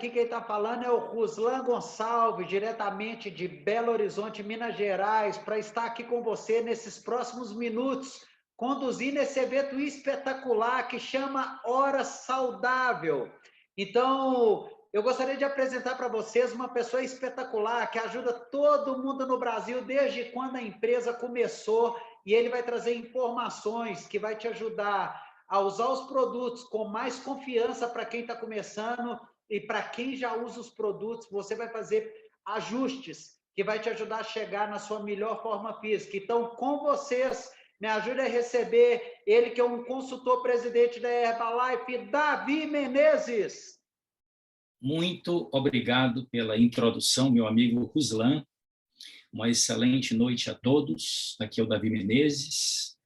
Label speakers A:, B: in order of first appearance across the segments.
A: aqui quem está falando é o Ruslan Gonçalves, diretamente de Belo Horizonte, Minas Gerais, para estar aqui com você nesses próximos minutos, conduzindo esse evento espetacular que chama Hora Saudável. Então, eu gostaria de apresentar para vocês uma pessoa espetacular que ajuda todo mundo no Brasil desde quando a empresa começou, e ele vai trazer informações que vai te ajudar a usar os produtos com mais confiança para quem está começando, e para quem já usa os produtos, você vai fazer ajustes que vai te ajudar a chegar na sua melhor forma física. Então, com vocês, me ajude a receber ele, que é um consultor presidente da Herbalife, Davi Menezes.
B: Muito obrigado pela introdução, meu amigo Ruslan. Uma excelente noite a todos. Aqui é o Davi Menezes.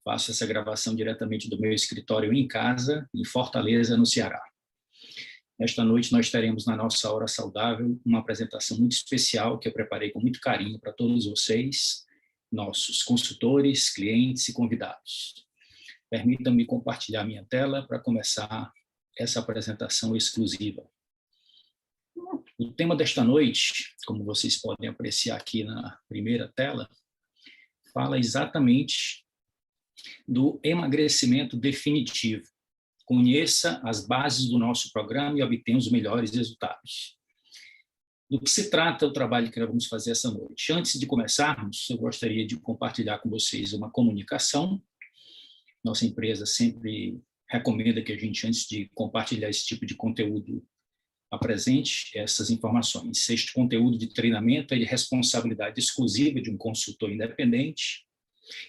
B: Faço essa gravação diretamente do meu escritório em casa, em Fortaleza, no Ceará. Esta noite nós teremos na nossa Hora Saudável uma apresentação muito especial que eu preparei com muito carinho para todos vocês, nossos consultores, clientes e convidados. Permitam-me compartilhar minha tela para começar essa apresentação exclusiva. O tema desta noite, como vocês podem apreciar aqui na primeira tela, fala exatamente do emagrecimento definitivo. Conheça as bases do nosso programa e obtenha os melhores resultados. Do que se trata o trabalho que nós vamos fazer essa noite? Antes de começarmos, eu gostaria de compartilhar com vocês uma comunicação. Nossa empresa sempre recomenda que a gente, antes de compartilhar esse tipo de conteúdo, apresente essas informações. Este conteúdo de treinamento é de responsabilidade exclusiva de um consultor independente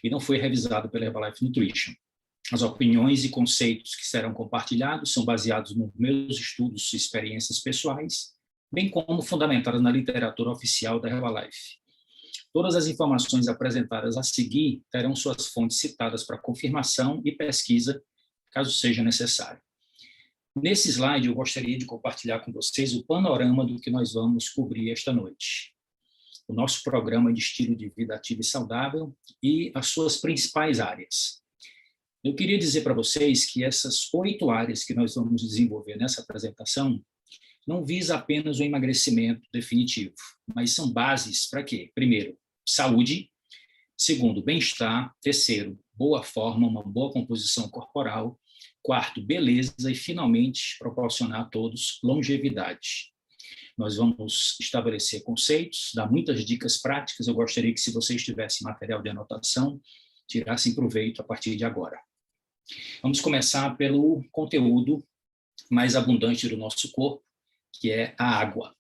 B: e não foi revisado pela Herbalife Nutrition. As opiniões e conceitos que serão compartilhados são baseados nos meus estudos e experiências pessoais, bem como fundamentadas na literatura oficial da Herbalife. Todas as informações apresentadas a seguir terão suas fontes citadas para confirmação e pesquisa, caso seja necessário. Nesse slide, eu gostaria de compartilhar com vocês o panorama do que nós vamos cobrir esta noite. O nosso programa de estilo de vida ativo e saudável e as suas principais áreas. Eu queria dizer para vocês que essas 8 áreas que nós vamos desenvolver nessa apresentação não visa apenas o emagrecimento definitivo, mas são bases para quê? Primeiro, saúde. Segundo, bem-estar. Terceiro, boa forma, uma boa composição corporal. Quarto, beleza. E, finalmente, proporcionar a todos longevidade. Nós vamos estabelecer conceitos, dar muitas dicas práticas. Eu gostaria que, se vocês tivessem material de anotação, tirassem proveito a partir de agora. Vamos começar pelo conteúdo mais abundante do nosso corpo, que é a água.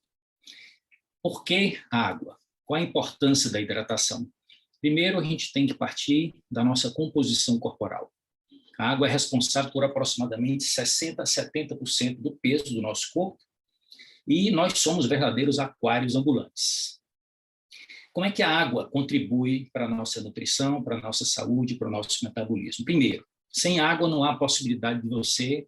B: Por que a água? Qual a importância da hidratação? Primeiro, a gente tem que partir da nossa composição corporal. A água é responsável por aproximadamente 60% a 70% do peso do nosso corpo e nós somos verdadeiros aquários ambulantes. Como é que a água contribui para a nossa nutrição, para a nossa saúde, para o nosso metabolismo? Primeiro, sem água não há possibilidade de você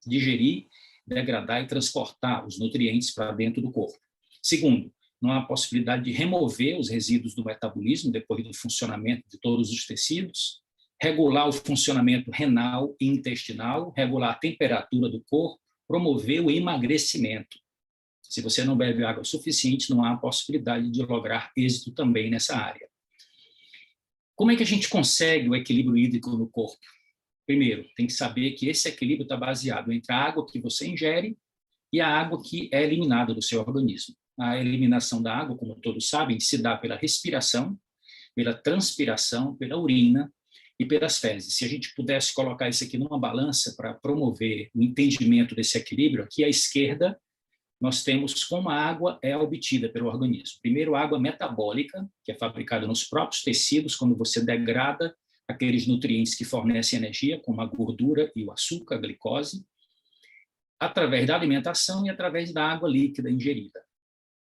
B: digerir, degradar e transportar os nutrientes para dentro do corpo. Segundo, não há possibilidade de remover os resíduos do metabolismo depois do funcionamento de todos os tecidos, regular o funcionamento renal e intestinal, regular a temperatura do corpo, promover o emagrecimento. Se você não bebe água suficiente, não há possibilidade de lograr êxito também nessa área. Como é que a gente consegue o equilíbrio hídrico no corpo? Primeiro, tem que saber que esse equilíbrio está baseado entre a água que você ingere e a água que é eliminada do seu organismo. A eliminação da água, como todos sabem, se dá pela respiração, pela transpiração, pela urina e pelas fezes. Se a gente pudesse colocar isso aqui numa balança para promover o entendimento desse equilíbrio, aqui à esquerda nós temos como a água é obtida pelo organismo. Primeiro, água metabólica, que é fabricada nos próprios tecidos, quando você degrada aqueles nutrientes que fornecem energia, como a gordura e o açúcar, a glicose, através da alimentação e através da água líquida ingerida.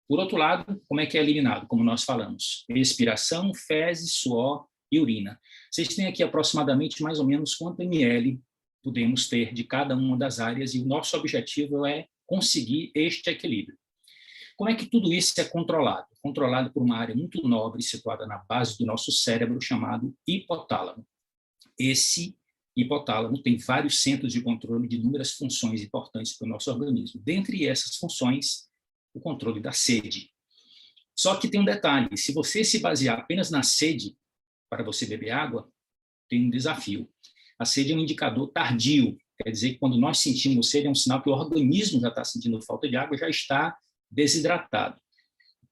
B: Por outro lado, como é que é eliminado? Como nós falamos, expiração, fezes, suor e urina. Vocês têm aqui aproximadamente mais ou menos quanto ml podemos ter de cada uma das áreas, e o nosso objetivo é conseguir este equilíbrio. Como é que tudo isso é controlado? Controlado por uma área muito nobre situada na base do nosso cérebro chamado hipotálamo. Esse hipotálamo tem vários centros de controle de inúmeras funções importantes para o nosso organismo. Dentre essas funções, o controle da sede. Só que tem um detalhe, se você se basear apenas na sede para você beber água, tem um desafio. A sede é um indicador tardio, quer dizer que quando nós sentimos sede é um sinal que o organismo já está sentindo falta de água, já está desidratado.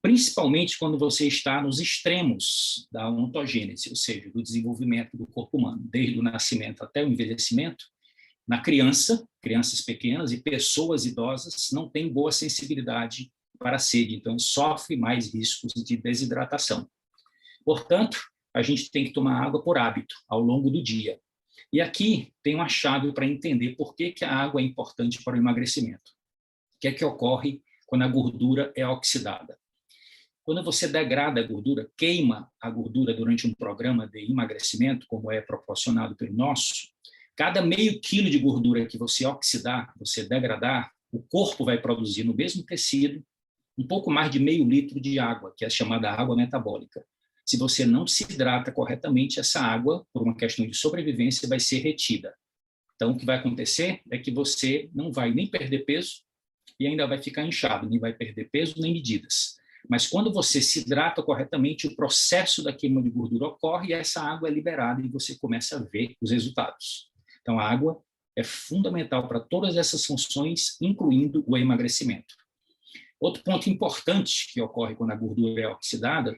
B: Principalmente quando você está nos extremos da ontogênese, ou seja, do desenvolvimento do corpo humano, desde o nascimento até o envelhecimento. Na criança, crianças pequenas e pessoas idosas não têm boa sensibilidade para a sede, então sofre mais riscos de desidratação. Portanto, a gente tem que tomar água por hábito ao longo do dia. E aqui tem uma chave para entender por que a água é importante para o emagrecimento. O que é que ocorre quando a gordura é oxidada? Quando você degrada a gordura, queima a gordura durante um programa de emagrecimento, como é proporcionado pelo nosso, cada meio quilo de gordura que você oxidar, você degradar, o corpo vai produzir no mesmo tecido um pouco mais de meio litro de água, que é chamada água metabólica. Se você não se hidrata corretamente, essa água, por uma questão de sobrevivência, vai ser retida. Então, o que vai acontecer é que você não vai nem perder peso e ainda vai ficar inchado, nem vai perder peso nem medidas. Mas quando você se hidrata corretamente, o processo da queima de gordura ocorre e essa água é liberada e você começa a ver os resultados. Então, a água é fundamental para todas essas funções, incluindo o emagrecimento. Outro ponto importante que ocorre quando a gordura é oxidada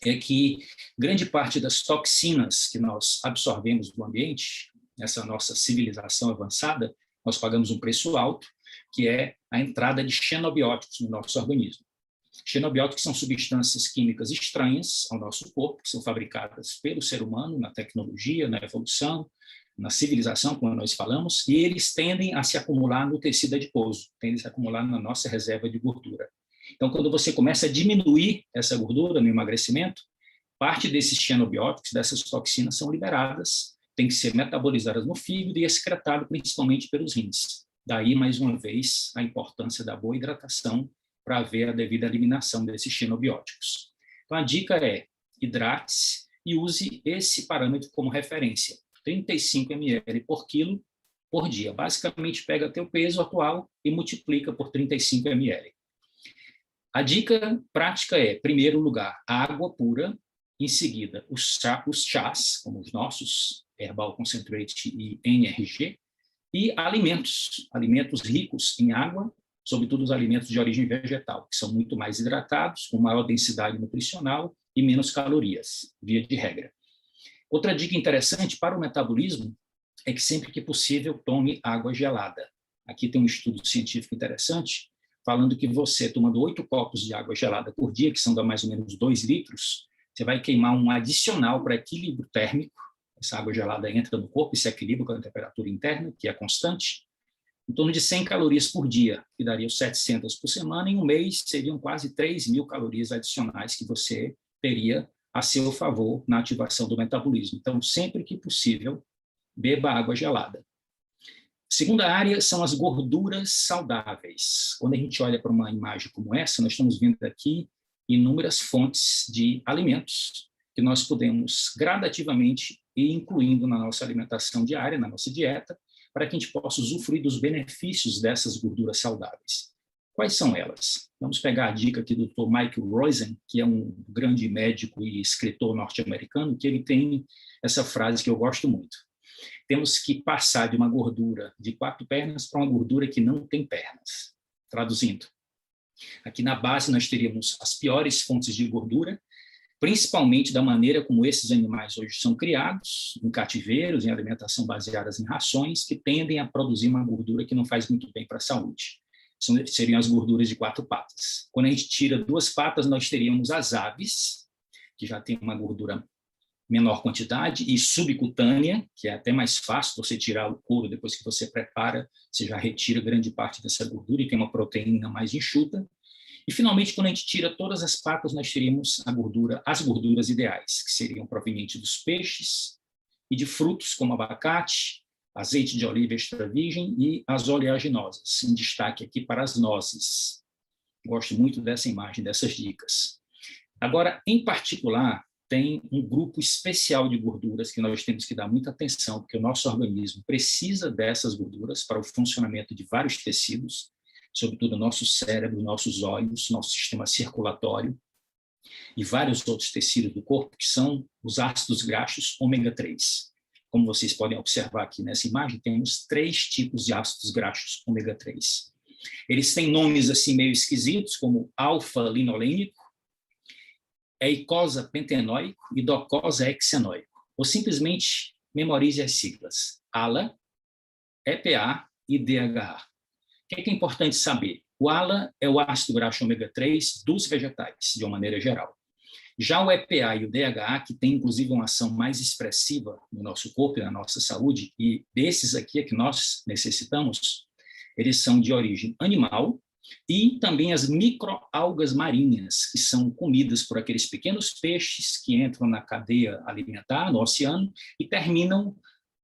B: é que grande parte das toxinas que nós absorvemos do ambiente, nessa nossa civilização avançada, nós pagamos um preço alto, que é a entrada de xenobióticos no nosso organismo. Xenobióticos são substâncias químicas estranhas ao nosso corpo, que são fabricadas pelo ser humano na tecnologia, na evolução, na civilização, como nós falamos, e eles tendem a se acumular no tecido adiposo, tendem a se acumular na nossa reserva de gordura. Então, quando você começa a diminuir essa gordura no emagrecimento, parte desses xenobióticos, dessas toxinas, são liberadas, têm que ser metabolizadas no fígado e excretadas principalmente pelos rins. Daí, mais uma vez, a importância da boa hidratação para haver a devida eliminação desses xenobióticos. Então, a dica é: hidrate-se e use esse parâmetro como referência, 35 ml por quilo por dia. Basicamente, pega teu peso atual e multiplica por 35 ml. A dica prática é, em primeiro lugar, água pura, em seguida, os chás, como os nossos, Herbal Concentrate e NRG, e alimentos ricos em água, sobretudo os alimentos de origem vegetal, que são muito mais hidratados, com maior densidade nutricional e menos calorias, via de regra. Outra dica interessante para o metabolismo é que sempre que possível tome água gelada. Aqui tem um estudo científico interessante, falando que você, tomando 8 copos de água gelada por dia, que são de mais ou menos 2 litros, você vai queimar um adicional para equilíbrio térmico. Essa água gelada entra no corpo e se equilibra com a temperatura interna, que é constante, em torno de 100 calorias por dia, que daria 700 por semana. Em um mês, seriam quase 3.000 calorias adicionais que você teria a seu favor na ativação do metabolismo. Então, sempre que possível, beba água gelada. Segunda área são as gorduras saudáveis. Quando a gente olha para uma imagem como essa, nós estamos vendo aqui inúmeras fontes de alimentos que nós podemos gradativamente ir incluindo na nossa alimentação diária, na nossa dieta, para que a gente possa usufruir dos benefícios dessas gorduras saudáveis. Quais são elas? Vamos pegar a dica aqui do Dr. Michael Rosen, que é um grande médico e escritor norte-americano, que ele tem essa frase que eu gosto muito. Temos que passar de uma gordura de 4 pernas para uma gordura que não tem pernas. Traduzindo, aqui na base nós teríamos as piores fontes de gordura, principalmente da maneira como esses animais hoje são criados, em cativeiros, em alimentação baseadas em rações, que tendem a produzir uma gordura que não faz muito bem para a saúde. Seriam as gorduras de 4 patas. Quando a gente tira 2 patas, nós teríamos as aves, que já tem uma gordura menor quantidade, e subcutânea, que é até mais fácil você tirar o couro depois que você prepara, você já retira grande parte dessa gordura e tem uma proteína mais enxuta. E, finalmente, quando a gente tira todas as patas, nós teríamos as gorduras ideais, que seriam provenientes dos peixes e de frutos, como abacate, azeite de oliva extra virgem e as oleaginosas, em destaque aqui para as nozes. Gosto muito dessa imagem, dessas dicas. Agora, em particular, tem um grupo especial de gorduras que nós temos que dar muita atenção, porque o nosso organismo precisa dessas gorduras para o funcionamento de vários tecidos, sobretudo o nosso cérebro, nossos olhos, nosso sistema circulatório e vários outros tecidos do corpo, que são os ácidos graxos ômega 3. Como vocês podem observar aqui nessa imagem, temos 3 tipos de ácidos graxos ômega 3. Eles têm nomes assim meio esquisitos, como alfa-linolênico, eicosa pentenoico e docosa hexenoico. Ou simplesmente memorize as siglas: ALA, EPA e DHA. O que é importante saber? O ALA é o ácido graxo ômega 3 dos vegetais, de uma maneira geral. Já o EPA e o DHA, que tem inclusive uma ação mais expressiva no nosso corpo e na nossa saúde, e desses aqui é que nós necessitamos, eles são de origem animal, e também as microalgas marinhas, que são comidas por aqueles pequenos peixes que entram na cadeia alimentar, no oceano, e terminam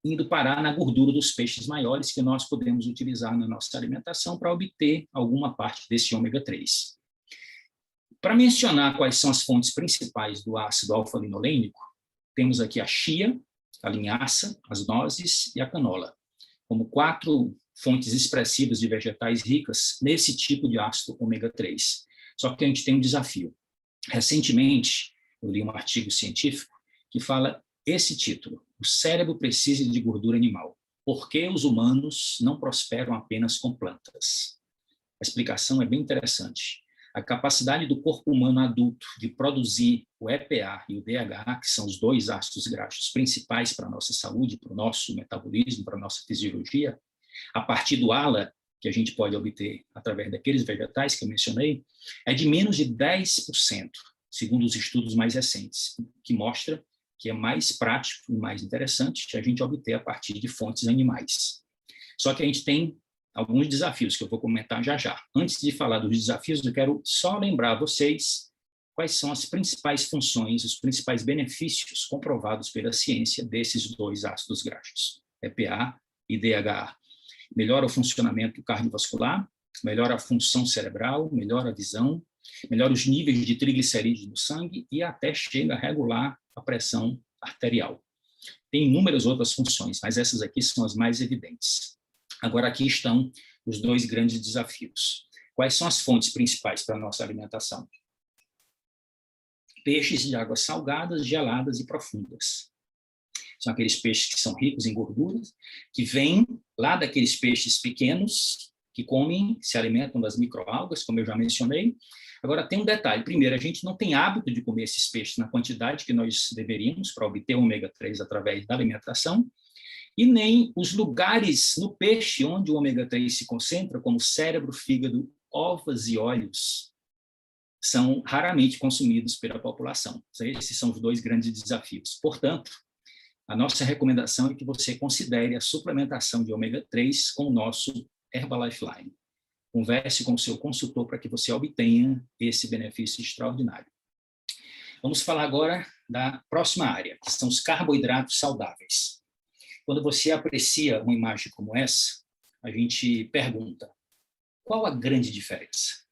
B: indo parar na gordura dos peixes maiores, que nós podemos utilizar na nossa alimentação para obter alguma parte desse ômega 3. Para mencionar quais são as fontes principais do ácido alfa-linolênico, temos aqui a chia, a linhaça, as nozes e a canola, como 4 fontes expressivas de vegetais ricas nesse tipo de ácido ômega 3. Só que a gente tem um desafio. Recentemente, eu li um artigo científico que fala esse título: o cérebro precisa de gordura animal. Por que os humanos não prosperam apenas com plantas? A explicação é bem interessante. A capacidade do corpo humano adulto de produzir o EPA e o DHA, que são os 2 ácidos graxos principais para a nossa saúde, para o nosso metabolismo, para a nossa fisiologia, a partir do ALA, que a gente pode obter através daqueles vegetais que eu mencionei, é de menos de 10%, segundo os estudos mais recentes, que mostra que é mais prático e mais interessante a gente obter a partir de fontes animais. Só que a gente tem alguns desafios que eu vou comentar já já. Antes de falar dos desafios, eu quero só lembrar a vocês quais são as principais funções, os principais benefícios comprovados pela ciência desses 2 ácidos graxos, EPA e DHA. Melhora o funcionamento cardiovascular, melhora a função cerebral, melhora a visão, melhora os níveis de triglicerídeos no sangue e até chega a regular a pressão arterial. Tem inúmeras outras funções, mas essas aqui são as mais evidentes. Agora, aqui estão os 2 grandes desafios. Quais são as fontes principais para a nossa alimentação? Peixes de águas salgadas, geladas e profundas. São aqueles peixes que são ricos em gorduras, que vêm lá daqueles peixes pequenos, que comem, se alimentam das microalgas, como eu já mencionei. Agora, tem um detalhe. Primeiro, a gente não tem hábito de comer esses peixes na quantidade que nós deveríamos para obter o ômega 3 através da alimentação, e nem os lugares no peixe onde o ômega 3 se concentra, como cérebro, fígado, ovas e olhos, são raramente consumidos pela população. Esses são os 2 grandes desafios. Portanto, a nossa recomendação é que você considere a suplementação de ômega 3 com o nosso Herbalife Line. Converse com o seu consultor para que você obtenha esse benefício extraordinário. Vamos falar agora da próxima área, que são os carboidratos saudáveis. Quando você aprecia uma imagem como essa, a gente pergunta: qual a grande diferença?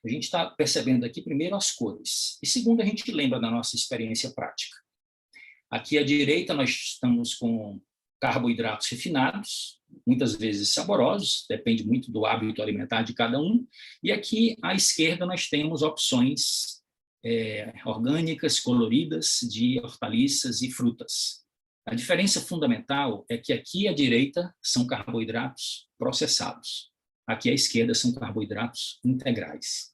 B: A gente está percebendo aqui, primeiro, as cores. E segundo, a gente lembra da nossa experiência prática. Aqui à direita nós estamos com carboidratos refinados, muitas vezes saborosos, depende muito do hábito alimentar de cada um. E aqui à esquerda nós temos opções orgânicas, coloridas, de hortaliças e frutas. A diferença fundamental é que aqui à direita são carboidratos processados, aqui à esquerda são carboidratos integrais.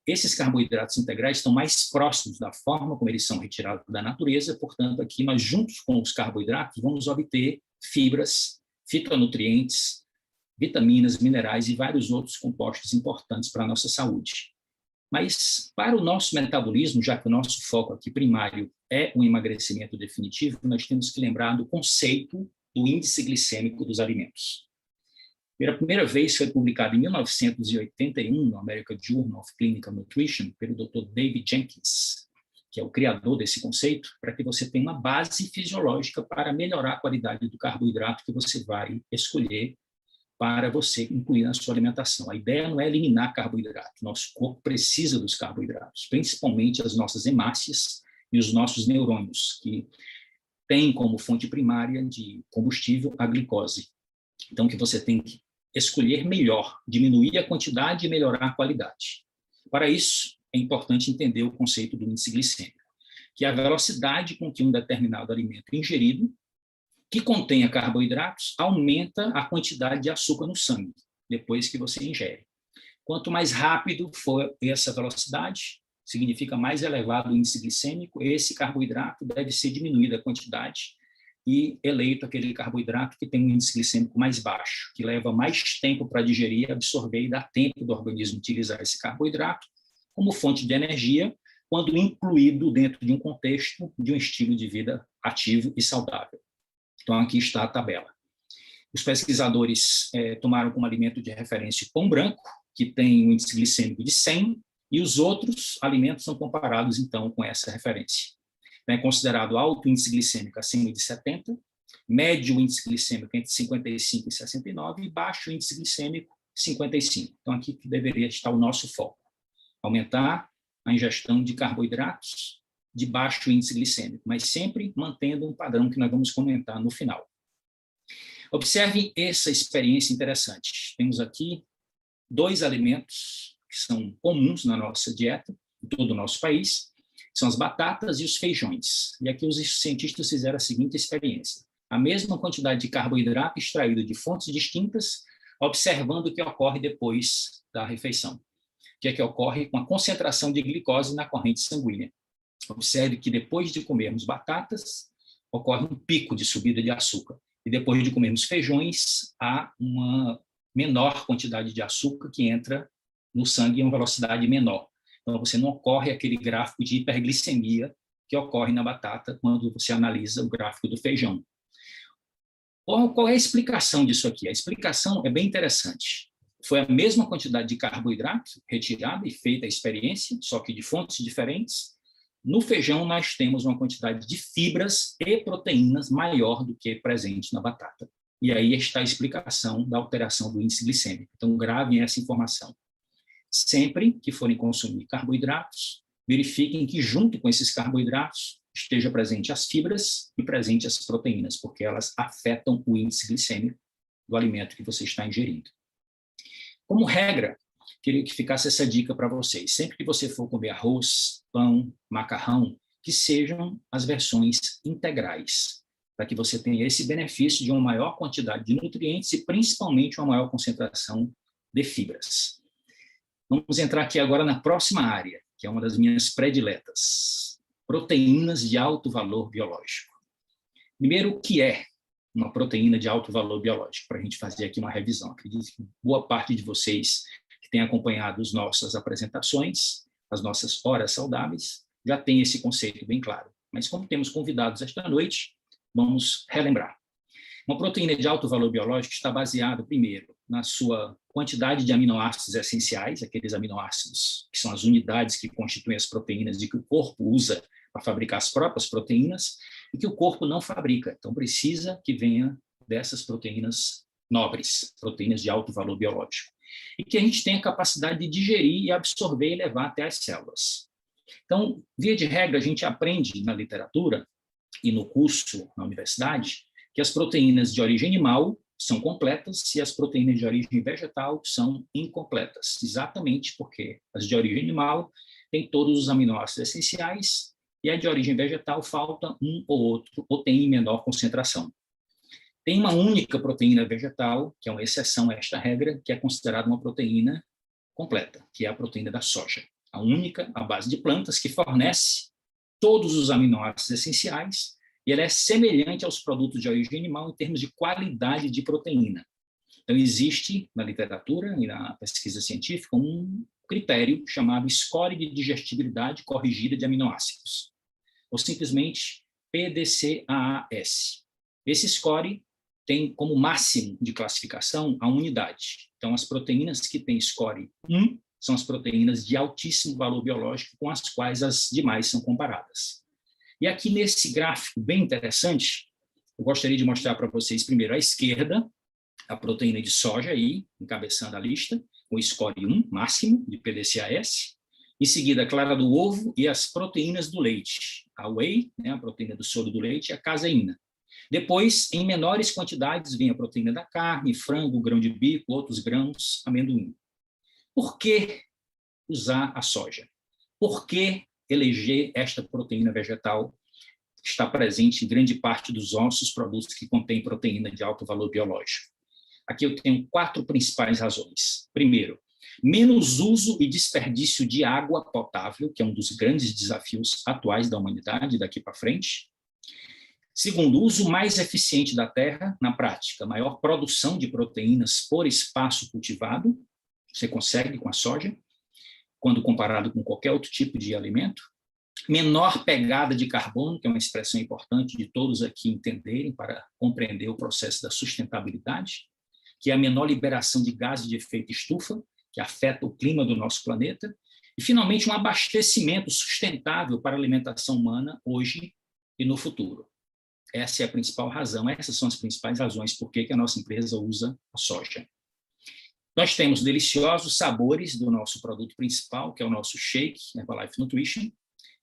B: Esses carboidratos integrais estão mais próximos da forma como eles são retirados da natureza, portanto, aqui nós, juntos com os carboidratos, vamos obter fibras, fitonutrientes, vitaminas, minerais e vários outros compostos importantes para a nossa saúde. Mas, para o nosso metabolismo, já que o nosso foco aqui primário é o emagrecimento definitivo, nós temos que lembrar do conceito do índice glicêmico dos alimentos. Pela primeira vez foi publicado em 1981 no American Journal of Clinical Nutrition pelo Dr. David Jenkins, que é o criador desse conceito, para que você tenha uma base fisiológica para melhorar a qualidade do carboidrato que você vai escolher para você incluir na sua alimentação. A ideia não é eliminar carboidrato, nosso corpo precisa dos carboidratos, principalmente as nossas hemácias, e os nossos neurônios, que têm como fonte primária de combustível a glicose. Então, que você tem que escolher melhor, diminuir a quantidade e melhorar a qualidade. Para isso, é importante entender o conceito do índice glicêmico, que é a velocidade com que um determinado alimento ingerido, que contenha carboidratos, aumenta a quantidade de açúcar no sangue, depois que você ingere. Quanto mais rápido for essa velocidade, significa mais elevado o índice glicêmico, esse carboidrato deve ser diminuído a quantidade e eleito aquele carboidrato que tem um índice glicêmico mais baixo, que leva mais tempo para digerir, absorver e dá tempo do organismo utilizar esse carboidrato como fonte de energia, quando incluído dentro de um contexto de um estilo de vida ativo e saudável. Então, aqui está a tabela. Os pesquisadores tomaram como alimento de referência o pão branco, que tem um índice glicêmico de 100, e os outros alimentos são comparados, então, com essa referência. É considerado alto índice glicêmico acima de 70, médio índice glicêmico entre 55 e 69 e baixo índice glicêmico 55. Então, aqui que deveria estar o nosso foco. Aumentar a ingestão de carboidratos de baixo índice glicêmico, mas sempre mantendo um padrão que nós vamos comentar no final. Observem essa experiência interessante. Temos aqui 2 alimentos que são comuns na nossa dieta, em todo o nosso país, são as batatas e os feijões. E aqui os cientistas fizeram a seguinte experiência. A mesma quantidade de carboidrato extraído de fontes distintas, observando o que ocorre depois da refeição. O que é que ocorre com a concentração de glicose na corrente sanguínea. Observe que depois de comermos batatas, ocorre um pico de subida de açúcar. E depois de comermos feijões, há uma menor quantidade de açúcar que entra no sangue em uma velocidade menor. Então, você não ocorre aquele gráfico de hiperglicemia que ocorre na batata quando você analisa o gráfico do feijão. Qual é a explicação disso aqui? A explicação é bem interessante. Foi a mesma quantidade de carboidrato retirada e feita a experiência, só que de fontes diferentes. No feijão, nós temos uma quantidade de fibras e proteínas maior do que presente na batata. E aí está a explicação da alteração do índice glicêmico. Então, gravem essa informação. Sempre que forem consumir carboidratos, verifiquem que junto com esses carboidratos esteja presente as fibras e presente as proteínas, porque elas afetam o índice glicêmico do alimento que você está ingerindo. Como regra, queria que ficasse essa dica para vocês. Sempre que você for comer arroz, pão, macarrão, que sejam as versões integrais, para que você tenha esse benefício de uma maior quantidade de nutrientes e principalmente uma maior concentração de fibras. Vamos entrar aqui agora na próxima área, que é uma das minhas prediletas. Proteínas de alto valor biológico. Primeiro, o que é uma proteína de alto valor biológico? Para a gente fazer aqui uma revisão. Acredito que boa parte de vocês que têm acompanhado as nossas apresentações, as nossas horas saudáveis, já tem esse conceito bem claro. Mas como temos convidados esta noite, vamos relembrar. Uma proteína de alto valor biológico está baseada, primeiro, na sua quantidade de aminoácidos essenciais, aqueles aminoácidos que são as unidades que constituem as proteínas e que o corpo usa para fabricar as próprias proteínas e que o corpo não fabrica. Então, precisa que venha dessas proteínas nobres, proteínas de alto valor biológico, e que a gente tenha capacidade de digerir e absorver e levar até as células. Então, via de regra, a gente aprende na literatura e no curso na universidade que as proteínas de origem animal são completas e as proteínas de origem vegetal são incompletas, exatamente porque as de origem animal têm todos os aminoácidos essenciais e a de origem vegetal falta um ou outro, ou tem em menor concentração. Tem uma única proteína vegetal, que é uma exceção a esta regra, que é considerada uma proteína completa, que é a proteína da soja. A única, à base de plantas, que fornece todos os aminoácidos essenciais e ela é semelhante aos produtos de origem animal em termos de qualidade de proteína. Então, existe na literatura e na pesquisa científica um critério chamado score de digestibilidade corrigida de aminoácidos, ou simplesmente PDCAAS. Esse score tem como máximo de classificação a unidade. Então, as proteínas que têm score 1 são as proteínas de altíssimo valor biológico com as quais as demais são comparadas. E aqui nesse gráfico bem interessante, eu gostaria de mostrar para vocês primeiro à esquerda, a proteína de soja aí, encabeçando a lista, com score 1 máximo de PDCAS, em seguida a clara do ovo e as proteínas do leite. a whey, né, a proteína do soro do leite, e a caseína. Depois, em menores quantidades, vem a proteína da carne, frango, grão de bico, outros grãos, amendoim. Por que usar a soja? Por que eleger esta proteína vegetal que está presente em grande parte dos nossos produtos que contêm proteína de alto valor biológico? Aqui eu tenho 4 principais razões. Primeiro, menos uso e desperdício de água potável, que é um dos grandes desafios atuais da humanidade daqui para frente. Segundo, uso mais eficiente da terra, na prática, maior produção de proteínas por espaço cultivado, você consegue com a soja, quando comparado com qualquer outro tipo de alimento. Menor pegada de carbono, que é uma expressão importante de todos aqui entenderem para compreender o processo da sustentabilidade, que é a menor liberação de gases de efeito estufa, que afeta o clima do nosso planeta, e, finalmente, um abastecimento sustentável para a alimentação humana hoje e no futuro. Essa é a principal razão, essas são as principais razões por que a nossa empresa usa a soja. Nós temos deliciosos sabores do nosso produto principal, que é o nosso shake, Herbalife Nutrition,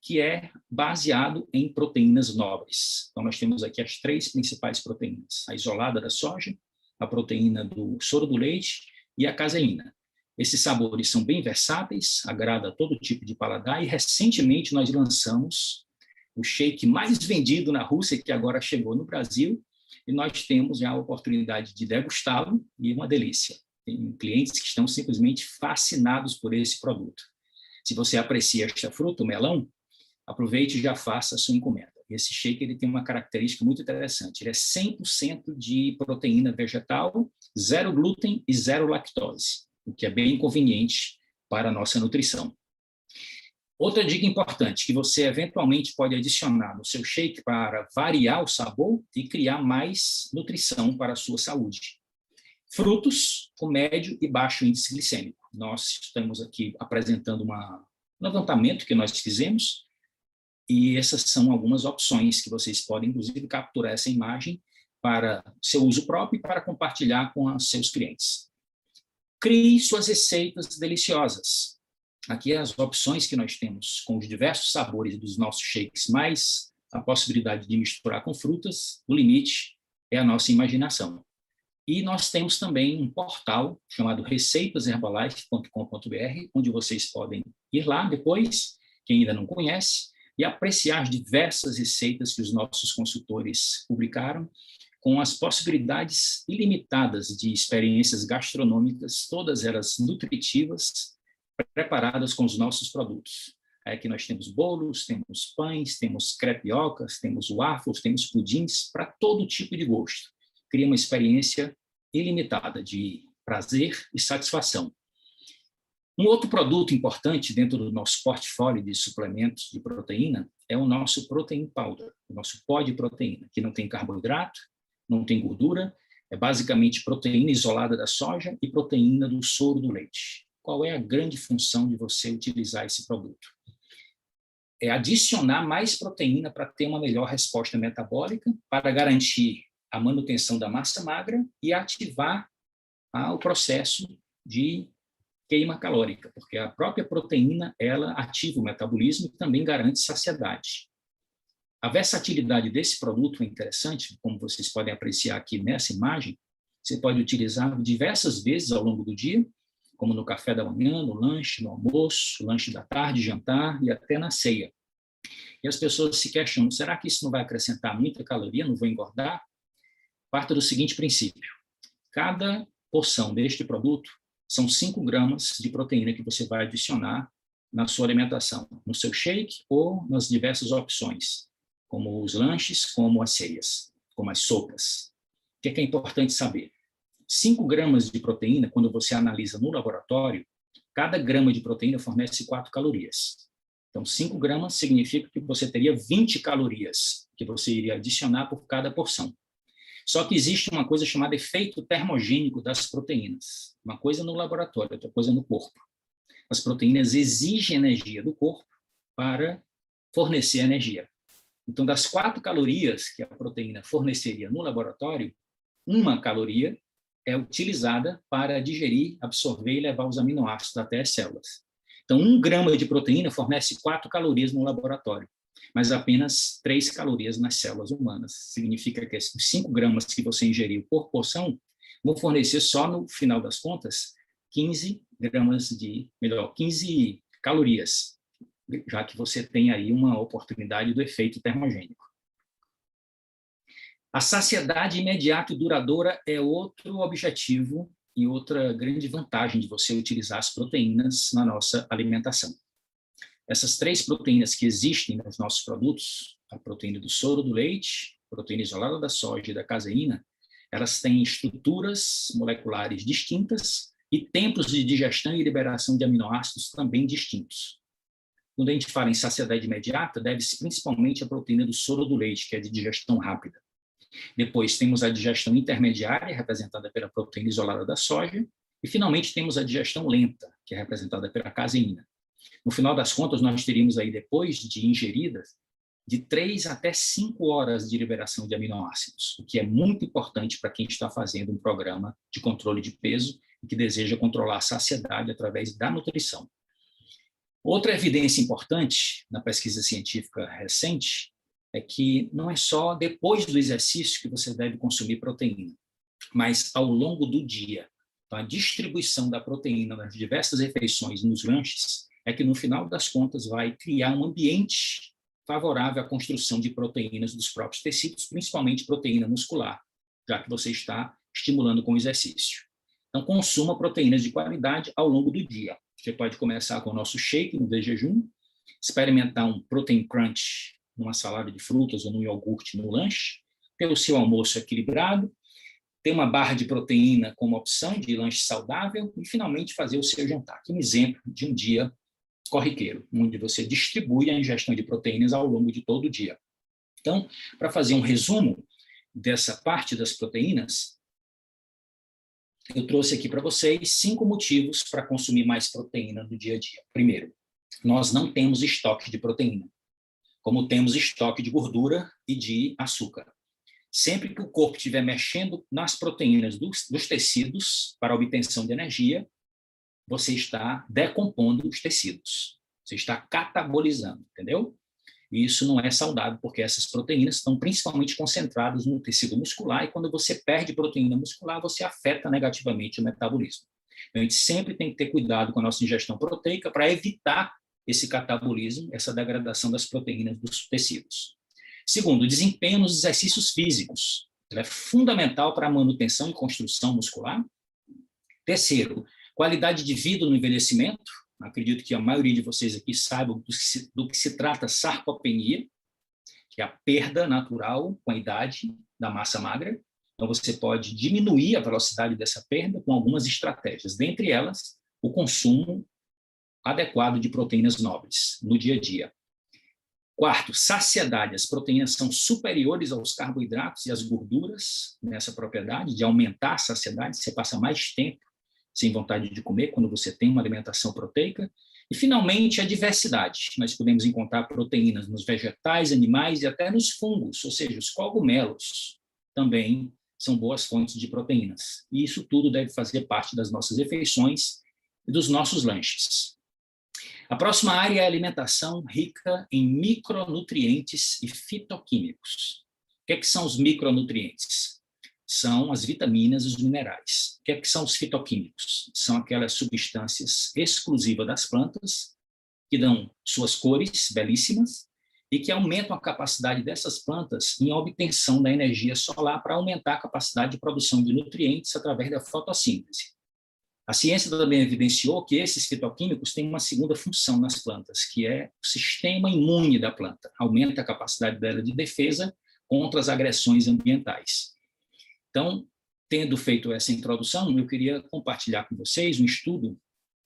B: que é baseado em proteínas nobres. Então, nós temos aqui as 3 principais proteínas: a isolada da soja, a proteína do soro do leite e a caseína. Esses sabores são bem versáteis, agrada a todo tipo de paladar, e recentemente nós lançamos o shake mais vendido na Rússia, que agora chegou no Brasil, e nós temos já a oportunidade de degustá-lo, e uma delícia. Tem clientes que estão simplesmente fascinados por esse produto. Se você aprecia esta fruta, o melão, aproveite e já faça a sua encomenda. Esse shake ele tem uma característica muito interessante. Ele é 100% de proteína vegetal, 0 glúten e 0 lactose, o que é bem conveniente para a nossa nutrição. Outra dica importante, que você eventualmente pode adicionar no seu shake para variar o sabor e criar mais nutrição para a sua saúde. Frutos com médio e baixo índice glicêmico. Nós estamos aqui apresentando um levantamento que nós fizemos, e essas são algumas opções que vocês podem, inclusive, capturar essa imagem para seu uso próprio e para compartilhar com os seus clientes. Crie suas receitas deliciosas. Aqui as opções que nós temos com os diversos sabores dos nossos shakes, mais a possibilidade de misturar com frutas, o limite é a nossa imaginação. E nós temos também um portal chamado receitaserbalife.com.br, onde vocês podem ir lá depois, quem ainda não conhece, e apreciar as diversas receitas que os nossos consultores publicaram, com as possibilidades ilimitadas de experiências gastronômicas, todas elas nutritivas, preparadas com os nossos produtos. Aqui nós temos bolos, temos pães, temos crepiocas, temos waffles, temos pudins, para todo tipo de gosto. Cria uma experiência ilimitada de prazer e satisfação. Um outro produto importante dentro do nosso portfólio de suplementos de proteína é o nosso Protein Powder, o nosso pó de proteína, que não tem carboidrato, não tem gordura, é basicamente proteína isolada da soja e proteína do soro do leite. Qual é a grande função de você utilizar esse produto? É adicionar mais proteína para ter uma melhor resposta metabólica, para garantir a manutenção da massa magra e ativar o processo de queima calórica, porque a própria proteína ela ativa o metabolismo e também garante saciedade. A versatilidade desse produto é interessante, como vocês podem apreciar aqui nessa imagem. Você pode utilizar diversas vezes ao longo do dia, como no café da manhã, no lanche, no almoço, lanche da tarde, jantar e até na ceia. E as pessoas se questionam, será que isso não vai acrescentar muita caloria, não vou engordar? Parta do seguinte princípio: cada porção deste produto são 5 gramas de proteína que você vai adicionar na sua alimentação, no seu shake ou nas diversas opções, como os lanches, como as ceias, como as sopas. O que é importante saber? 5 gramas de proteína, quando você analisa no laboratório, cada grama de proteína fornece 4 calorias. Então, 5 gramas significa que você teria 20 calorias que você iria adicionar por cada porção. Só que existe uma coisa chamada efeito termogênico das proteínas. Uma coisa no laboratório, outra coisa no corpo. As proteínas exigem energia do corpo para fornecer energia. Então, das 4 calorias que a proteína forneceria no laboratório, 1 caloria é utilizada para digerir, absorver e levar os aminoácidos até as células. Então, 1 grama de proteína fornece 4 calorias no laboratório. mas apenas 3 calorias nas células humanas. Significa que os 5 gramas que você ingeriu por porção vão fornecer só, no final das contas, 15 calorias, já que você tem aí uma oportunidade do efeito termogênico. A saciedade imediata e duradoura é outro objetivo e outra grande vantagem de você utilizar as proteínas na nossa alimentação. Essas 3 proteínas que existem nos nossos produtos, a proteína do soro do leite, a proteína isolada da soja e da caseína, elas têm estruturas moleculares distintas e tempos de digestão e liberação de aminoácidos também distintos. Quando a gente fala em saciedade imediata, deve-se principalmente à proteína do soro do leite, que é de digestão rápida. Depois temos a digestão intermediária, representada pela proteína isolada da soja, e finalmente temos a digestão lenta, que é representada pela caseína. No final das contas, nós teríamos aí, depois de ingeridas, de 3 até 5 horas de liberação de aminoácidos, o que é muito importante para quem está fazendo um programa de controle de peso e que deseja controlar a saciedade através da nutrição. Outra evidência importante na pesquisa científica recente é que não é só depois do exercício que você deve consumir proteína, mas ao longo do dia. Então, a distribuição da proteína nas diversas refeições nos lanches é que, no final das contas, vai criar um ambiente favorável à construção de proteínas dos próprios tecidos, principalmente proteína muscular, já que você está estimulando com o exercício. Então, consuma proteínas de qualidade ao longo do dia. Você pode começar com o nosso shake no jejum, experimentar um protein crunch numa salada de frutas ou num iogurte no lanche, ter o seu almoço equilibrado, ter uma barra de proteína como opção de lanche saudável e, finalmente, fazer o seu jantar. Aqui um exemplo de um dia corriqueiro, onde você distribui a ingestão de proteínas ao longo de todo o dia. Então, para fazer um resumo dessa parte das proteínas, eu trouxe aqui para vocês 5 motivos para consumir mais proteína no dia a dia. Primeiro, nós não temos estoque de proteína, como temos estoque de gordura e de açúcar. Sempre que o corpo estiver mexendo nas proteínas dos tecidos para a obtenção de energia, você está decompondo os tecidos, você está catabolizando, entendeu? E isso não é saudável, porque essas proteínas estão principalmente concentradas no tecido muscular, e quando você perde proteína muscular, você afeta negativamente o metabolismo. Então, a gente sempre tem que ter cuidado com a nossa ingestão proteica para evitar esse catabolismo, essa degradação das proteínas dos tecidos. Segundo, o desempenho nos exercícios físicos. Ele é fundamental para a manutenção e construção muscular. Terceiro, qualidade de vida no envelhecimento. Acredito que a maioria de vocês aqui saibam do que se trata sarcopenia, que é a perda natural com a idade da massa magra. Então, você pode diminuir a velocidade dessa perda com algumas estratégias, dentre elas, o consumo adequado de proteínas nobres no dia a dia. Quarto, saciedade. As proteínas são superiores aos carboidratos e às gorduras nessa propriedade de aumentar a saciedade. Você passa mais tempo sem vontade de comer quando você tem uma alimentação proteica. E, finalmente, a diversidade. Nós podemos encontrar proteínas nos vegetais, animais e até nos fungos, ou seja, os cogumelos também são boas fontes de proteínas. E isso tudo deve fazer parte das nossas refeições e dos nossos lanches. A próxima área é a alimentação rica em micronutrientes e fitoquímicos. O que é que são os micronutrientes? São as vitaminas e os minerais. O que é que são os fitoquímicos? São aquelas substâncias exclusivas das plantas que dão suas cores belíssimas e que aumentam a capacidade dessas plantas em obtenção da energia solar para aumentar a capacidade de produção de nutrientes através da fotossíntese. A ciência também evidenciou que esses fitoquímicos têm uma segunda função nas plantas, que é o sistema imune da planta. Aumenta a capacidade dela de defesa contra as agressões ambientais. Então, tendo feito essa introdução, eu queria compartilhar com vocês um estudo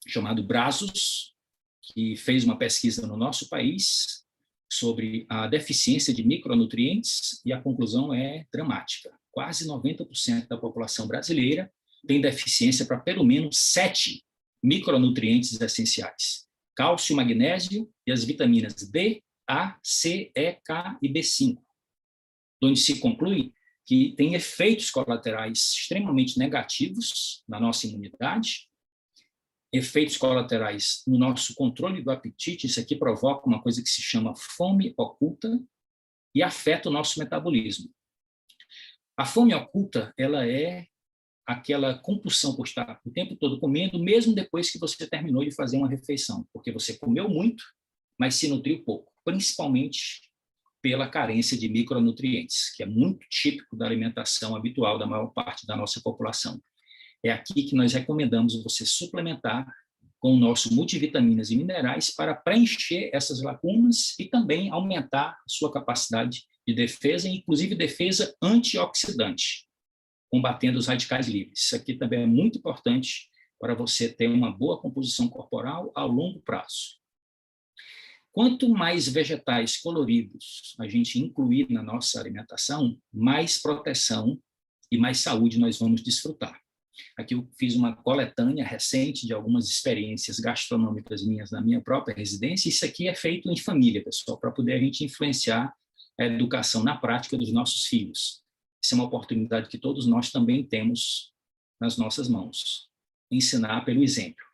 B: chamado Brazos, que fez uma pesquisa no nosso país sobre a deficiência de micronutrientes, e a conclusão é dramática. Quase 90% da população brasileira tem deficiência para pelo menos 7 micronutrientes essenciais: cálcio, magnésio e as vitaminas D, A, C, E, K e B5, onde se conclui que tem efeitos colaterais extremamente negativos na nossa imunidade, efeitos colaterais no nosso controle do apetite. Isso aqui provoca uma coisa que se chama fome oculta e afeta o nosso metabolismo. A fome oculta, ela é aquela compulsão por estar o tempo todo comendo, mesmo depois que você terminou de fazer uma refeição, porque você comeu muito, mas se nutriu pouco, principalmente pela carência de micronutrientes, que é muito típico da alimentação habitual da maior parte da nossa população. É aqui que nós recomendamos você suplementar com o nosso multivitaminas e minerais para preencher essas lacunas e também aumentar a sua capacidade de defesa, inclusive defesa antioxidante, combatendo os radicais livres. Isso aqui também é muito importante para você ter uma boa composição corporal a longo prazo. Quanto mais vegetais coloridos a gente incluir na nossa alimentação, mais proteção e mais saúde nós vamos desfrutar. Aqui eu fiz uma coletânea recente de algumas experiências gastronômicas minhas na minha própria residência. Isso aqui é feito em família, pessoal, para poder a gente influenciar a educação na prática dos nossos filhos. Isso é uma oportunidade que todos nós também temos nas nossas mãos. Ensinar pelo exemplo.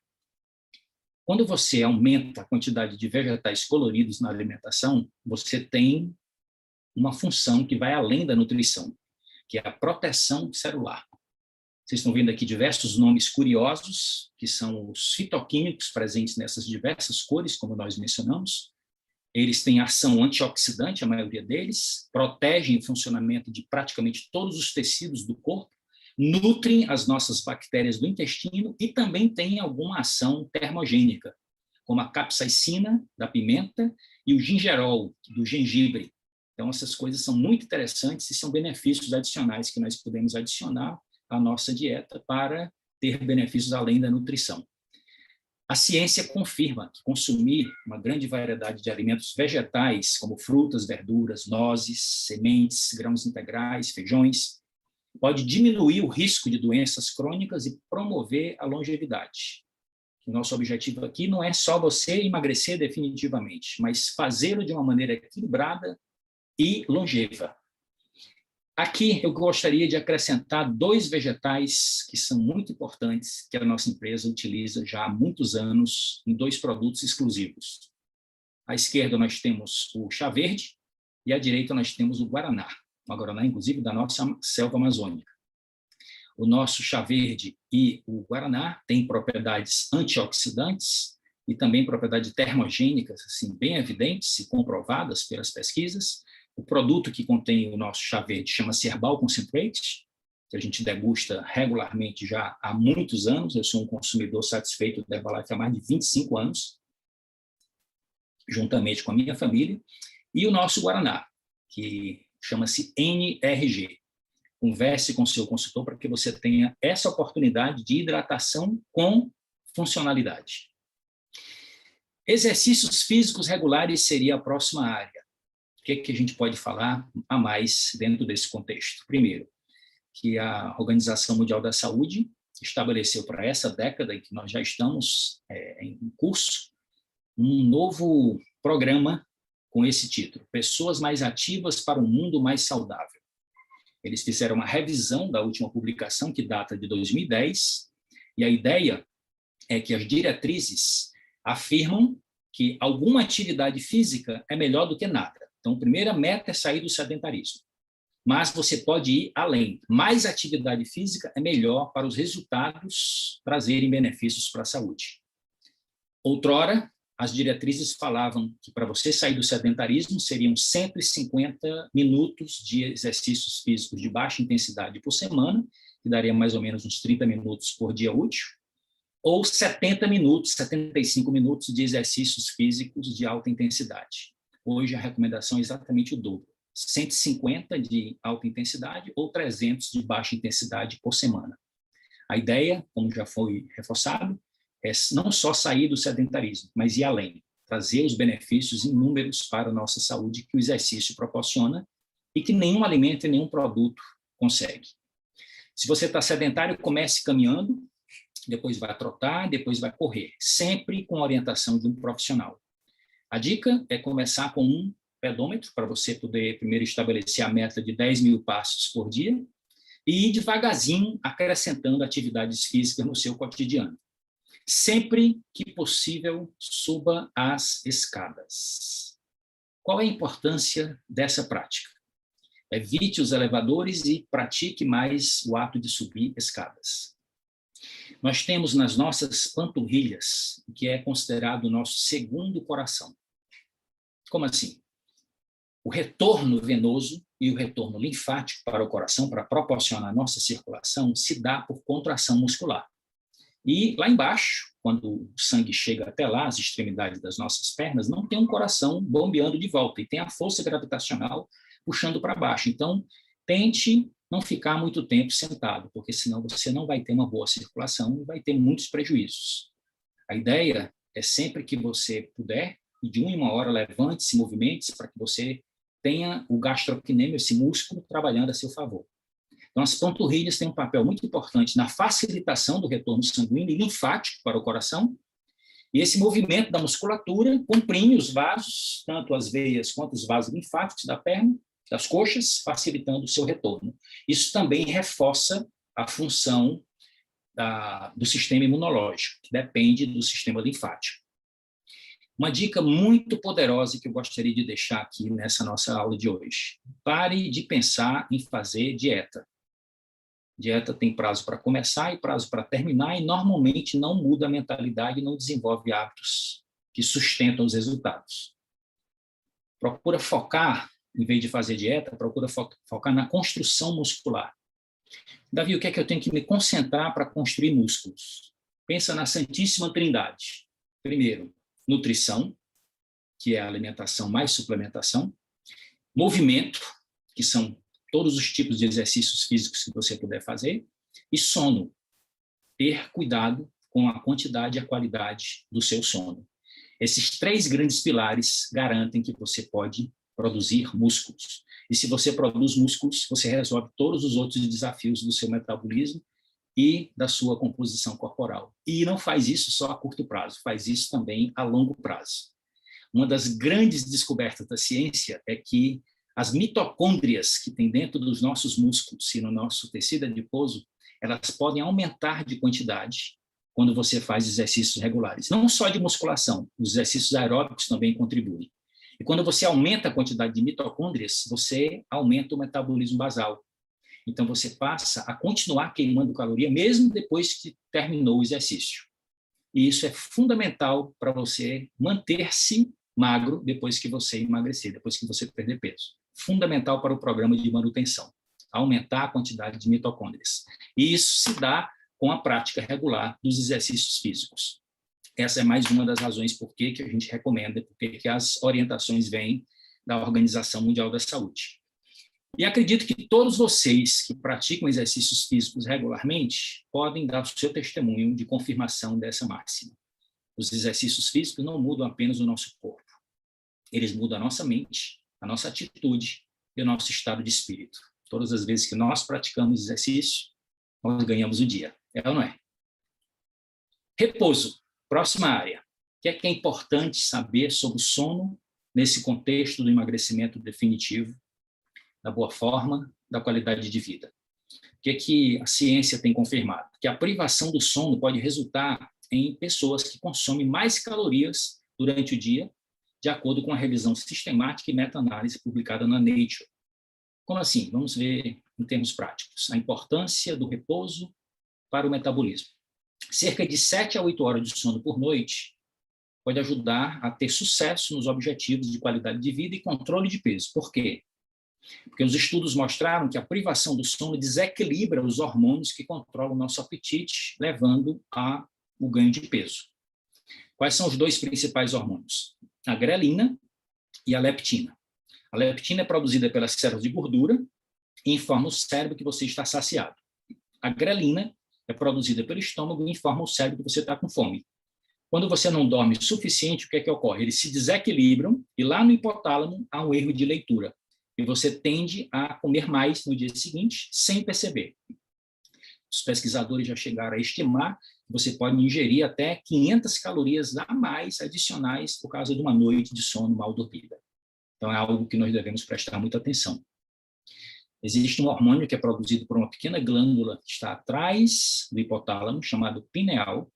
B: Quando você aumenta a quantidade de vegetais coloridos na alimentação, você tem uma função que vai além da nutrição, que é a proteção celular. Vocês estão vendo aqui diversos nomes curiosos, que são os fitoquímicos presentes nessas diversas cores, como nós mencionamos. Eles têm ação antioxidante, a maioria deles, protegem o funcionamento de praticamente todos os tecidos do corpo, nutrem as nossas bactérias do intestino e também têm alguma ação termogênica, como a capsaicina, da pimenta, e o gingerol, do gengibre. Então, essas coisas são muito interessantes e são benefícios adicionais que nós podemos adicionar à nossa dieta para ter benefícios além da nutrição. A ciência confirma que consumir uma grande variedade de alimentos vegetais, como frutas, verduras, nozes, sementes, grãos integrais, feijões, pode diminuir o risco de doenças crônicas e promover a longevidade. O nosso objetivo aqui não é só você emagrecer definitivamente, mas fazê-lo de uma maneira equilibrada e longeva. Aqui eu gostaria de acrescentar 2 vegetais que são muito importantes, que a nossa empresa utiliza já há muitos anos em 2 produtos exclusivos. À esquerda nós temos o chá verde e à direita nós temos o guaraná. O guaraná, inclusive, da nossa selva amazônica. O nosso chá verde e o guaraná têm propriedades antioxidantes e também propriedades termogênicas, assim, bem evidentes e comprovadas pelas pesquisas. O produto que contém o nosso chá verde chama-se Herbal Concentrate, que a gente degusta regularmente já há muitos anos. Eu sou um consumidor satisfeito da Herbalife há mais de 25 anos, juntamente com a minha família. E o nosso guaraná, que chama-se NRG. Converse com o seu consultor para que você tenha essa oportunidade de hidratação com funcionalidade. Exercícios físicos regulares seria a próxima área. O que a gente pode falar a mais dentro desse contexto? Primeiro, que a Organização Mundial da Saúde estabeleceu para essa década em que nós já estamos em curso, um novo programa com esse título, Pessoas Mais Ativas para um Mundo Mais Saudável. Eles fizeram uma revisão da última publicação, que data de 2010, e a ideia é que as diretrizes afirmam que alguma atividade física é melhor do que nada. Então, a primeira meta é sair do sedentarismo. Mas você pode ir além. Mais atividade física é melhor para os resultados trazerem benefícios para a saúde. Outrora, as diretrizes falavam que para você sair do sedentarismo seriam 150 minutos de exercícios físicos de baixa intensidade por semana, que daria mais ou menos uns 30 minutos por dia útil, ou 70 minutos, 75 minutos de exercícios físicos de alta intensidade. Hoje a recomendação é exatamente o dobro, 150 de alta intensidade ou 300 de baixa intensidade por semana. A ideia, como já foi reforçado, é não só sair do sedentarismo, mas ir além, trazer os benefícios inúmeros para a nossa saúde que o exercício proporciona e que nenhum alimento e nenhum produto consegue. Se você está sedentário, comece caminhando, depois vai trotar, depois vai correr, sempre com a orientação de um profissional. A dica é começar com um pedômetro, para você poder primeiro estabelecer a meta de 10.000 passos por dia e ir devagarzinho acrescentando atividades físicas no seu cotidiano. Sempre que possível, suba as escadas. Qual é a importância dessa prática? Evite os elevadores e pratique mais o ato de subir escadas. Nós temos nas nossas panturrilhas o que é considerado o nosso segundo coração. Como assim? O retorno venoso e o retorno linfático para o coração, para proporcionar a nossa circulação, se dá por contração muscular. E lá embaixo, quando o sangue chega até lá, as extremidades das nossas pernas, não tem um coração bombeando de volta, e tem a força gravitacional puxando para baixo. Então, tente não ficar muito tempo sentado, porque senão você não vai ter uma boa circulação e vai ter muitos prejuízos. A ideia é sempre que você puder, de 1 em 1 hora, levante-se, movimente-se, para que você tenha o gastrocnêmio, esse músculo, trabalhando a seu favor. Então, as panturrilhas têm um papel muito importante na facilitação do retorno sanguíneo e linfático para o coração, e esse movimento da musculatura comprime os vasos, tanto as veias quanto os vasos linfáticos da perna, das coxas, facilitando o seu retorno. Isso também reforça a função do sistema imunológico, que depende do sistema linfático. Uma dica muito poderosa que eu gostaria de deixar aqui nessa nossa aula de hoje. Pare de pensar em fazer dieta. Dieta tem prazo para começar e prazo para terminar, e normalmente não muda a mentalidade e não desenvolve hábitos que sustentam os resultados. Procura focar, em vez de fazer dieta, procura focar na construção muscular. Davi, o que é que eu tenho que me concentrar para construir músculos? Pensa na Santíssima Trindade. Primeiro, nutrição, que é a alimentação mais suplementação. Movimento, que são todos os tipos de exercícios físicos que você puder fazer. E sono. Ter cuidado com a quantidade e a qualidade do seu sono. Esses 3 grandes pilares garantem que você pode produzir músculos. E se você produz músculos, você resolve todos os outros desafios do seu metabolismo e da sua composição corporal. E não faz isso só a curto prazo, faz isso também a longo prazo. Uma das grandes descobertas da ciência é que as mitocôndrias que tem dentro dos nossos músculos e no nosso tecido adiposo, elas podem aumentar de quantidade quando você faz exercícios regulares. Não só de musculação, os exercícios aeróbicos também contribuem. E quando você aumenta a quantidade de mitocôndrias, você aumenta o metabolismo basal. Então, você passa a continuar queimando caloria mesmo depois que terminou o exercício. E isso é fundamental para você manter-se magro depois que você emagrecer, depois que você perder peso. Fundamental para o programa de manutenção, aumentar a quantidade de mitocôndrias. E isso se dá com a prática regular dos exercícios físicos. Essa é mais uma das razões por que a gente recomenda, porque as orientações vêm da Organização Mundial da Saúde. E acredito que todos vocês que praticam exercícios físicos regularmente podem dar o seu testemunho de confirmação dessa máxima. Os exercícios físicos não mudam apenas o nosso corpo. Eles mudam a nossa mente, a nossa atitude e o nosso estado de espírito. Todas as vezes que nós praticamos exercício, nós ganhamos o dia. É ou não é? Repouso. Próxima área. O que é importante saber sobre o sono nesse contexto do emagrecimento definitivo, da boa forma, da qualidade de vida? O que é que a ciência tem confirmado? Que a privação do sono pode resultar em pessoas que consomem mais calorias durante o dia, de acordo com a revisão sistemática e meta-análise publicada na Nature. Como assim? Vamos ver em termos práticos. A importância do repouso para o metabolismo. Cerca de 7 a 8 horas de sono por noite pode ajudar a ter sucesso nos objetivos de qualidade de vida e controle de peso. Por quê? Porque os estudos mostraram que a privação do sono desequilibra os hormônios que controlam o nosso apetite, levando ao ganho de peso. Quais são os 2 principais hormônios? A grelina e a leptina. A leptina é produzida pelas células de gordura e informa o cérebro que você está saciado. A grelina é produzida pelo estômago e informa o cérebro que você está com fome. Quando você não dorme o suficiente, o que é que ocorre? Eles se desequilibram e lá no hipotálamo há um erro de leitura. E você tende a comer mais no dia seguinte, sem perceber. Os pesquisadores já chegaram a estimar que você pode ingerir até 500 calorias a mais adicionais por causa de uma noite de sono mal dormida. Então, é algo que nós devemos prestar muita atenção. Existe um hormônio que é produzido por uma pequena glândula que está atrás do hipotálamo, chamado pineal,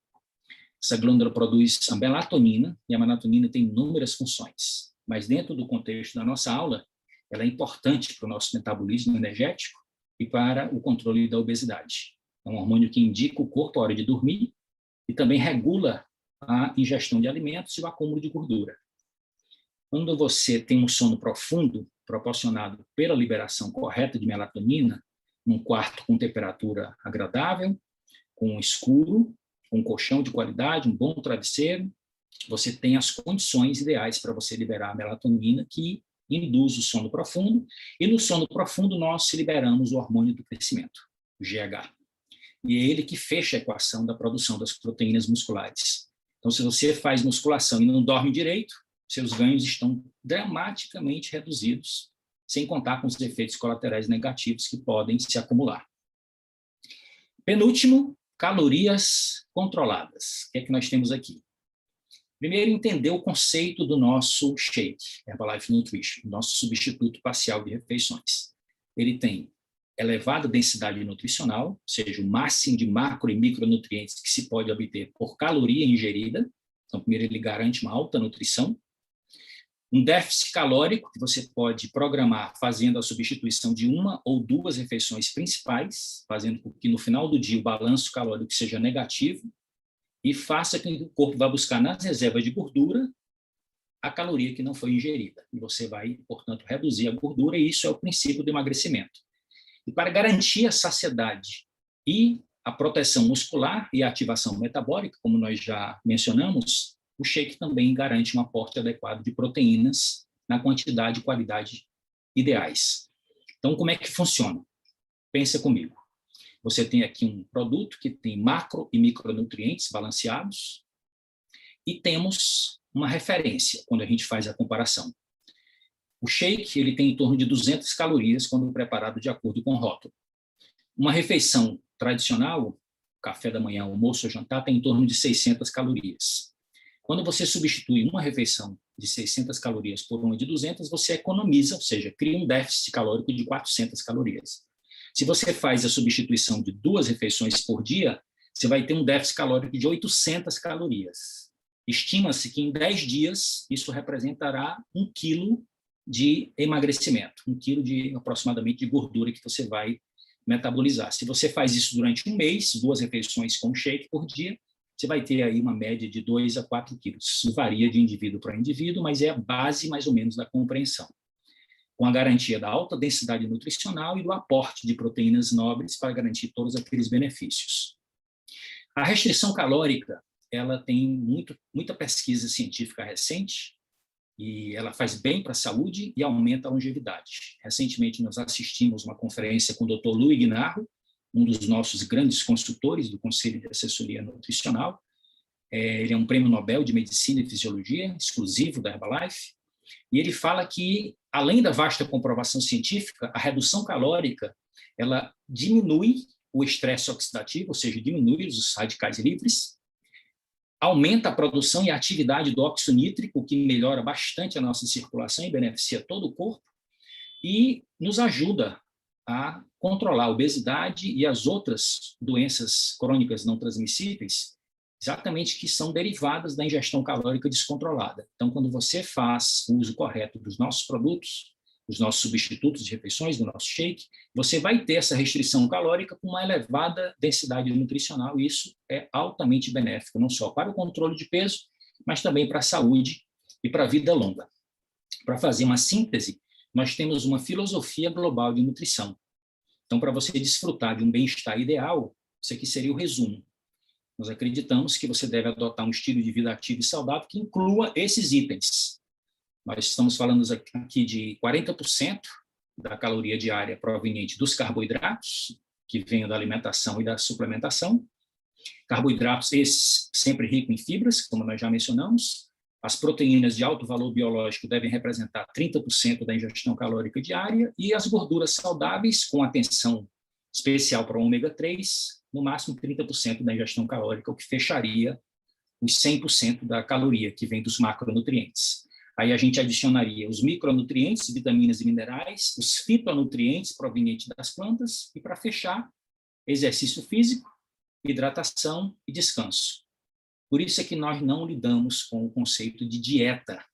B: Essa glândula produz a melatonina, e a melatonina tem inúmeras funções, mas dentro do contexto da nossa aula, ela é importante para o nosso metabolismo energético e para o controle da obesidade. É um hormônio que indica o corpo a hora de dormir e também regula a ingestão de alimentos e o acúmulo de gordura. Quando você tem um sono profundo, proporcionado pela liberação correta de melatonina, num quarto com temperatura agradável, com escuro, com um colchão de qualidade, um bom travesseiro, você tem as condições ideais para você liberar a melatonina, que induz o sono profundo, e no sono profundo nós liberamos o hormônio do crescimento, o GH. E é ele que fecha a equação da produção das proteínas musculares. Então, se você faz musculação e não dorme direito, seus ganhos estão dramaticamente reduzidos, sem contar com os efeitos colaterais negativos que podem se acumular. Penúltimo, calorias controladas. O que é que nós temos aqui? Primeiro, entender o conceito do nosso shake, Herbalife Nutrition, nosso substituto parcial de refeições. Ele tem elevada densidade nutricional, ou seja, o máximo de macro e micronutrientes que se pode obter por caloria ingerida. Então, primeiro, ele garante uma alta nutrição. Um déficit calórico que você pode programar fazendo a substituição de uma ou duas refeições principais, fazendo com que no final do dia o balanço calórico seja negativo e faça com que o corpo vá buscar nas reservas de gordura a caloria que não foi ingerida. E você vai, portanto, reduzir a gordura, e isso é o princípio do emagrecimento. E para garantir a saciedade e a proteção muscular e a ativação metabólica, como nós já mencionamos, o shake também garante um aporte adequado de proteínas na quantidade e qualidade ideais. Então, como é que funciona? Pensa comigo. Você tem aqui um produto que tem macro e micronutrientes balanceados e temos uma referência quando a gente faz a comparação. O shake ele tem em torno de 200 calorias quando preparado de acordo com o rótulo. Uma refeição tradicional, café da manhã, almoço ou jantar, tem em torno de 600 calorias. Quando você substitui uma refeição de 600 calorias por uma de 200, você economiza, ou seja, cria um déficit calórico de 400 calorias. Se você faz a substituição de 2 refeições por dia, você vai ter um déficit calórico de 800 calorias. Estima-se que em 10 dias isso representará 1 quilo de emagrecimento, 1 quilo de aproximadamente de gordura que você vai metabolizar. Se você faz isso durante um mês, 2 refeições com shake por dia, você vai ter aí uma média de 2 a 4 quilos. Isso varia de indivíduo para indivíduo, mas é a base mais ou menos da compreensão, com a garantia da alta densidade nutricional e do aporte de proteínas nobres para garantir todos aqueles benefícios. A restrição calórica, ela tem muita pesquisa científica recente, e ela faz bem para a saúde e aumenta a longevidade. Recentemente, nós assistimos uma conferência com o Dr. Louis Guinarro, um dos nossos grandes consultores do Conselho de Assessoria Nutricional. Ele é um prêmio Nobel de Medicina e Fisiologia, exclusivo da Herbalife, e ele fala que, além da vasta comprovação científica, a redução calórica ela diminui o estresse oxidativo, ou seja, diminui os radicais livres, aumenta a produção e a atividade do óxido nítrico, que melhora bastante a nossa circulação e beneficia todo o corpo, e nos ajuda a controlar a obesidade e as outras doenças crônicas não transmissíveis, exatamente que são derivadas da ingestão calórica descontrolada. Então, quando você faz o uso correto dos nossos produtos, dos nossos substitutos de refeições, do nosso shake, você vai ter essa restrição calórica com uma elevada densidade nutricional, e isso é altamente benéfico, não só para o controle de peso, mas também para a saúde e para a vida longa. Para fazer uma síntese, nós temos uma filosofia global de nutrição. Então, para você desfrutar de um bem-estar ideal, isso aqui seria o resumo. Nós acreditamos que você deve adotar um estilo de vida ativo e saudável que inclua esses itens. Nós estamos falando aqui de 40% da caloria diária proveniente dos carboidratos, que vêm da alimentação e da suplementação. Carboidratos esses sempre ricos em fibras, como nós já mencionamos. As proteínas de alto valor biológico devem representar 30% da ingestão calórica diária, e as gorduras saudáveis, com atenção especial para o ômega 3, no máximo 30% da ingestão calórica, o que fecharia os 100% da caloria que vem dos macronutrientes. Aí a gente adicionaria os micronutrientes, vitaminas e minerais, os fitonutrientes provenientes das plantas, e, para fechar, exercício físico, hidratação e descanso. Por isso é que nós não lidamos com o conceito de dieta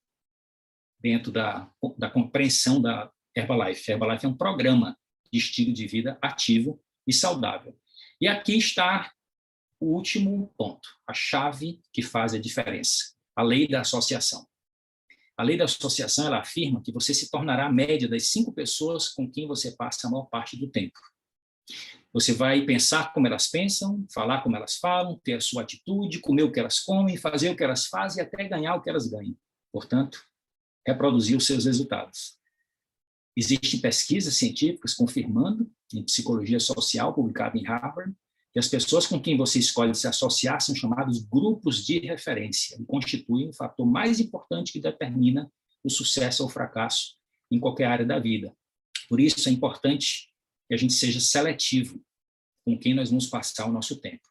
B: dentro da compreensão da Herbalife. A Herbalife é um programa de estilo de vida ativo e saudável. E aqui está o último ponto, a chave que faz a diferença, a lei da associação. A lei da associação, ela afirma que você se tornará a média das 5 pessoas com quem você passa a maior parte do tempo. Você vai pensar como elas pensam, falar como elas falam, ter a sua atitude, comer o que elas comem, fazer o que elas fazem e até ganhar o que elas ganham. Portanto, reproduzir os seus resultados. Existem pesquisas científicas confirmando, em psicologia social, publicada em Harvard, que as pessoas com quem você escolhe se associar são chamados grupos de referência e constituem o fator mais importante que determina o sucesso ou o fracasso em qualquer área da vida. Por isso é importante que a gente seja seletivo com quem nós vamos passar o nosso tempo.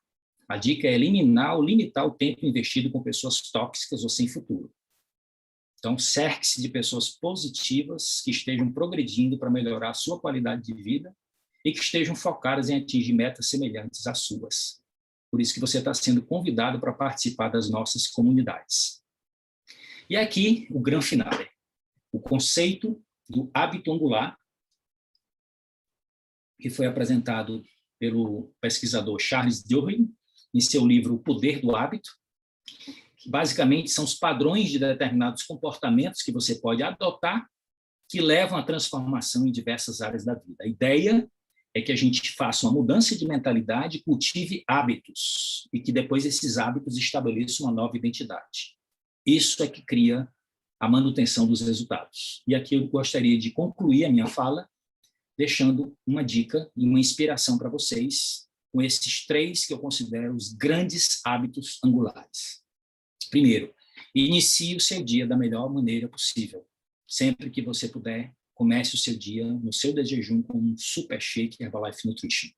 B: A dica é eliminar ou limitar o tempo investido com pessoas tóxicas ou sem futuro. Então, cerque-se de pessoas positivas que estejam progredindo para melhorar a sua qualidade de vida e que estejam focadas em atingir metas semelhantes às suas. Por isso que você está sendo convidado para participar das nossas comunidades. E aqui, o grande final, o conceito do hábito angular, que foi apresentado pelo pesquisador Charles Duhigg em seu livro O Poder do Hábito, que basicamente são os padrões de determinados comportamentos que você pode adotar que levam à transformação em diversas áreas da vida. A ideia é que a gente faça uma mudança de mentalidade, cultive hábitos e que depois esses hábitos estabeleçam uma nova identidade. Isso é que cria a manutenção dos resultados. E aqui eu gostaria de concluir a minha fala deixando uma dica e uma inspiração para vocês com esses 3 que eu considero os grandes hábitos angulares. Primeiro, inicie o seu dia da melhor maneira possível. Sempre que você puder, comece o seu dia no seu desjejum com um super shake Herbalife Nutrition.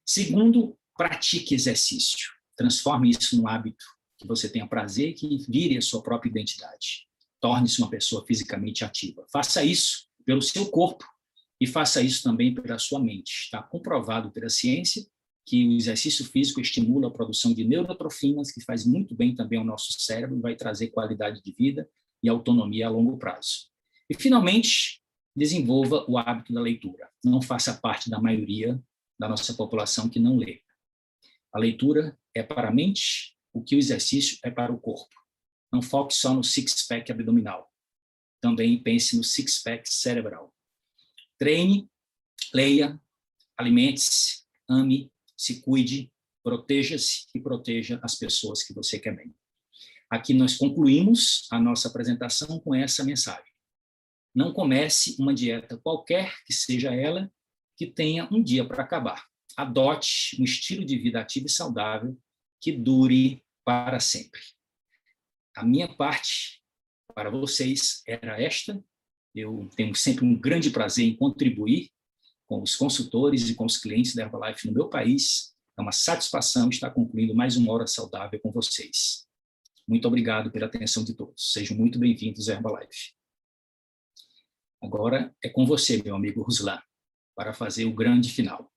B: Segundo, pratique exercício. Transforme isso num hábito que você tenha prazer e que vire a sua própria identidade. Torne-se uma pessoa fisicamente ativa. Faça isso pelo seu corpo e faça isso também pela sua mente. Está comprovado pela ciência que o exercício físico estimula a produção de neurotrofinas, que faz muito bem também ao nosso cérebro e vai trazer qualidade de vida e autonomia a longo prazo. E, finalmente, desenvolva o hábito da leitura. Não faça parte da maioria da nossa população que não lê. A leitura é para a mente o que o exercício é para o corpo. Não foque só no six-pack abdominal. Também pense no six-pack cerebral. Treine, leia, alimente-se, ame, se cuide, proteja-se e proteja as pessoas que você quer bem. Aqui nós concluímos a nossa apresentação com essa mensagem. Não comece uma dieta qualquer que seja ela, que tenha um dia para acabar. Adote um estilo de vida ativo e saudável que dure para sempre. A minha parte para vocês era esta. Eu tenho sempre um grande prazer em contribuir com os consultores e com os clientes da Herbalife no meu país. É uma satisfação estar concluindo mais uma hora saudável com vocês. Muito obrigado pela atenção de todos. Sejam muito bem-vindos à Herbalife. Agora é com você, meu amigo Ruslan, para fazer o grande final.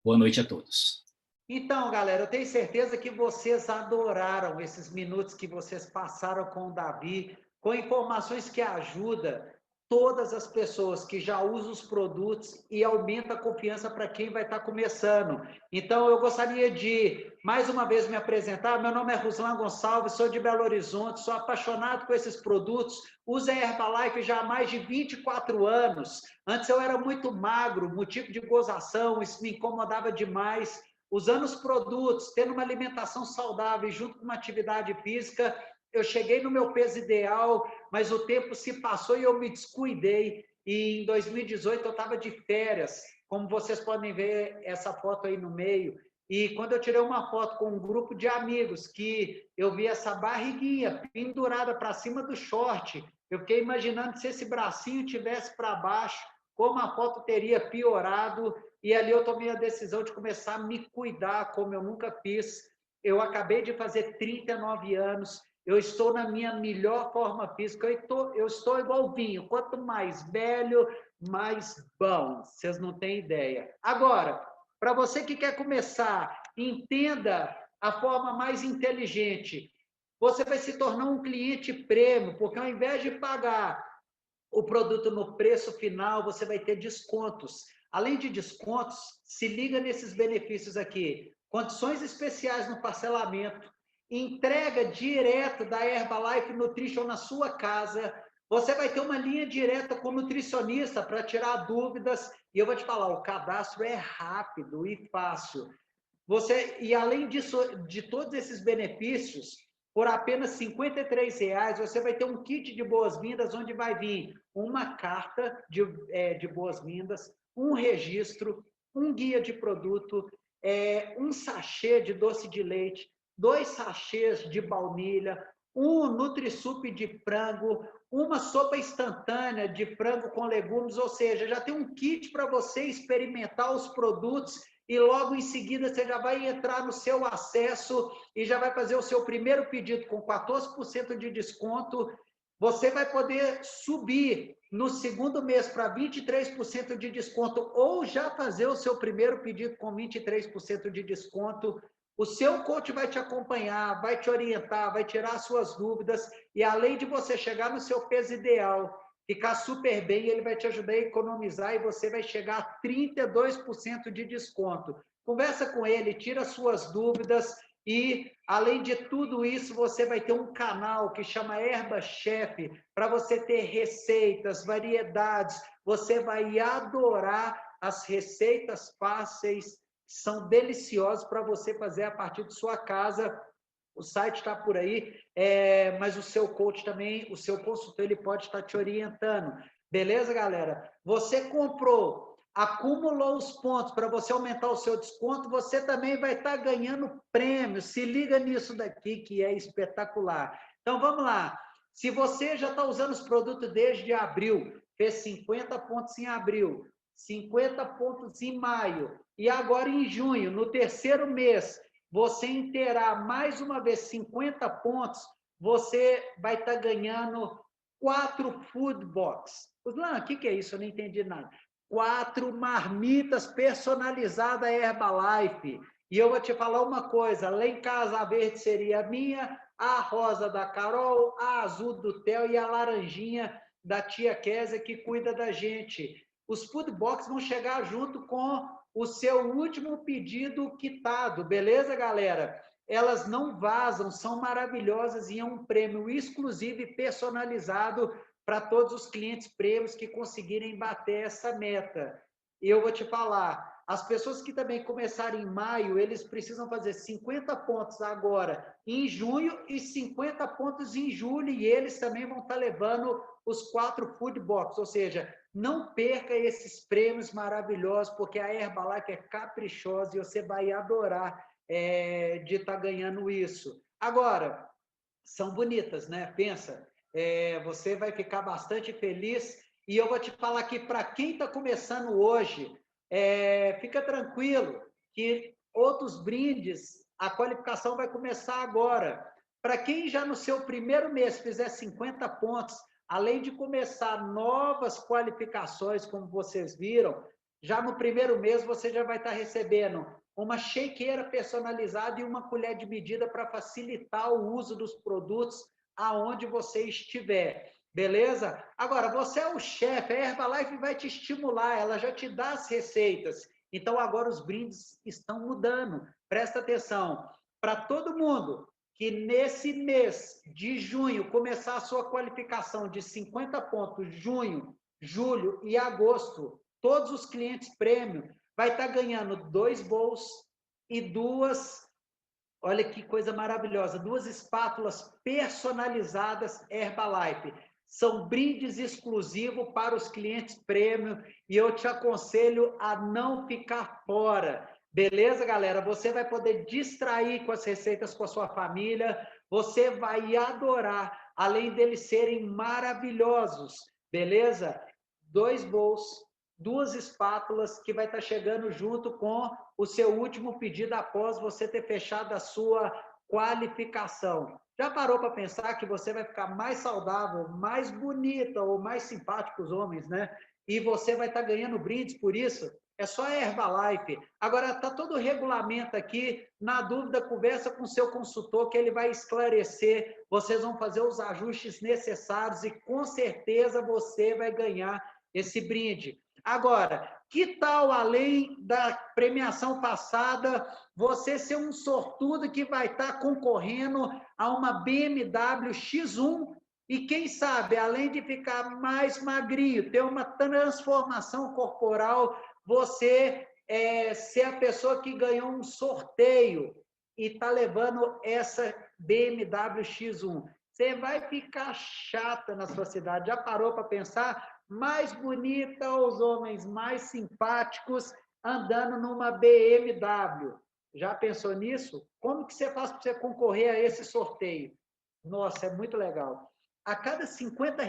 B: Boa noite a todos.
A: Então, galera, eu tenho certeza que vocês adoraram esses minutos que vocês passaram com o Davi, com informações que ajudam todas as pessoas que já usam os produtos e aumenta a confiança para quem vai estar começando. Então, eu gostaria de, mais uma vez, me apresentar. Meu nome é Ruslan Gonçalves, sou de Belo Horizonte, sou apaixonado por esses produtos, uso a Herbalife já há mais de 24 anos. Antes eu era muito magro, motivo de gozação, isso me incomodava demais. Usando os produtos, tendo uma alimentação saudável junto com uma atividade física, eu cheguei no meu peso ideal, mas o tempo se passou e eu me descuidei. E em 2018 eu estava de férias, como vocês podem ver essa foto aí no meio. E quando eu tirei uma foto com um grupo de amigos, que eu vi essa barriguinha pendurada para cima do short, eu fiquei imaginando se esse bracinho tivesse para baixo, como a foto teria piorado. E ali eu tomei a decisão de começar a me cuidar, como eu nunca fiz. Eu acabei de fazer 39 anos, eu estou na minha melhor forma física, eu estou igual vinho, quanto mais velho, mais bom, vocês não têm ideia. Agora, para você que quer começar, entenda a forma mais inteligente. Você vai se tornar um cliente premium, porque ao invés de pagar o produto no preço final, você vai ter descontos. Além de descontos, se liga nesses benefícios aqui. Condições especiais no parcelamento, entrega direto da Herbalife Nutrition na sua casa. Você vai ter uma linha direta com o nutricionista para tirar dúvidas. E eu vou te falar, o cadastro é rápido e fácil. E além disso, de todos esses benefícios, por apenas R$ 53,00, você vai ter um kit de boas-vindas, onde vai vir uma carta de boas-vindas, um registro, um guia de produto, um sachê de doce de leite, 2 sachês de baunilha, um Nutri-Sup de frango, uma sopa instantânea de frango com legumes, ou seja, já tem um kit para você experimentar os produtos e logo em seguida você já vai entrar no seu acesso e já vai fazer o seu primeiro pedido com 14% de desconto. Você vai poder subir no segundo mês para 23% de desconto ou já fazer o seu primeiro pedido com 23% de desconto. O seu coach vai te acompanhar, vai te orientar, vai tirar suas dúvidas e além de você chegar no seu peso ideal, ficar super bem, ele vai te ajudar a economizar e você vai chegar a 32% de desconto. Conversa com ele, tira suas dúvidas e, além de tudo isso, você vai ter um canal que chama Herba Chef, para você ter receitas, variedades. Você vai adorar as receitas fáceis, são deliciosas para você fazer a partir de sua casa. O site está por aí, mas o seu coach também, o seu consultor, ele pode estar te orientando. Beleza, galera? Você comprou, acumulou os pontos para você aumentar o seu desconto, você também vai estar ganhando prêmio. Se liga nisso daqui, que é espetacular. Então, vamos lá. Se você já está usando os produtos desde abril, fez 50 pontos em abril, 50 pontos em maio, e agora em junho, no terceiro mês, você inteirar mais uma vez 50 pontos, você vai estar ganhando 4 food box. Ruslan, o que é isso? Eu não entendi nada. 4 marmitas personalizadas Herbalife. E eu vou te falar uma coisa, lá em casa a verde seria a minha, a rosa da Carol, a azul do Theo e a laranjinha da tia Kézia, que cuida da gente. Os food box vão chegar junto com o seu último pedido quitado, beleza, galera? Elas não vazam, são maravilhosas e é um prêmio exclusivo e personalizado para todos os clientes prêmios que conseguirem bater essa meta. E eu vou te falar, as pessoas que também começarem em maio, eles precisam fazer 50 pontos agora em junho e 50 pontos em julho, e eles também vão estar levando os 4 food box, ou seja, não perca esses prêmios maravilhosos, porque a Herbalife é caprichosa e você vai adorar de estar ganhando isso. Agora, são bonitas, né? Pensa, você vai ficar bastante feliz. E eu vou te falar aqui, para quem está começando hoje, fica tranquilo que outros brindes, a qualificação vai começar agora. Para quem já no seu primeiro mês fizer 50 pontos, além de começar novas qualificações, como vocês viram, já no primeiro mês você já vai estar recebendo uma shakeira personalizada e uma colher de medida para facilitar o uso dos produtos aonde você estiver. Beleza? Agora, você é o chefe, a Herbalife vai te estimular, ela já te dá as receitas. Então, agora os brindes estão mudando. Presta atenção. Para todo mundo que nesse mês de junho começar a sua qualificação de 50 pontos, junho, julho e agosto, todos os clientes prêmio vai estar ganhando 2 bowls e 2, olha que coisa maravilhosa, 2 espátulas personalizadas Herbalife. São brindes exclusivos para os clientes prêmio e eu te aconselho a não ficar fora. Beleza, galera? Você vai poder distrair com as receitas com a sua família, você vai adorar, além deles serem maravilhosos, beleza? 2 bowls, 2 espátulas que vai estar chegando junto com o seu último pedido após você ter fechado a sua qualificação. Já parou para pensar que você vai ficar mais saudável, mais bonita ou mais simpático os homens, né? e você vai estar ganhando brindes por isso. É só a Herbalife. Agora, está todo o regulamento aqui. Na dúvida, conversa com o seu consultor, que ele vai esclarecer. Vocês vão fazer os ajustes necessários e, com certeza, você vai ganhar esse brinde. Agora, que tal, além da premiação passada, você ser um sortudo que vai estar concorrendo a uma BMW X1 e, quem sabe, além de ficar mais magrinho, ter uma transformação corporal, você ser a pessoa que ganhou um sorteio e está levando essa BMW X1. Você vai ficar chata na sua cidade. Já parou para pensar? Mais bonita, os homens mais simpáticos andando numa BMW. Já pensou nisso? Como que você faz para você concorrer a esse sorteio? Nossa, é muito legal. A cada R$ 50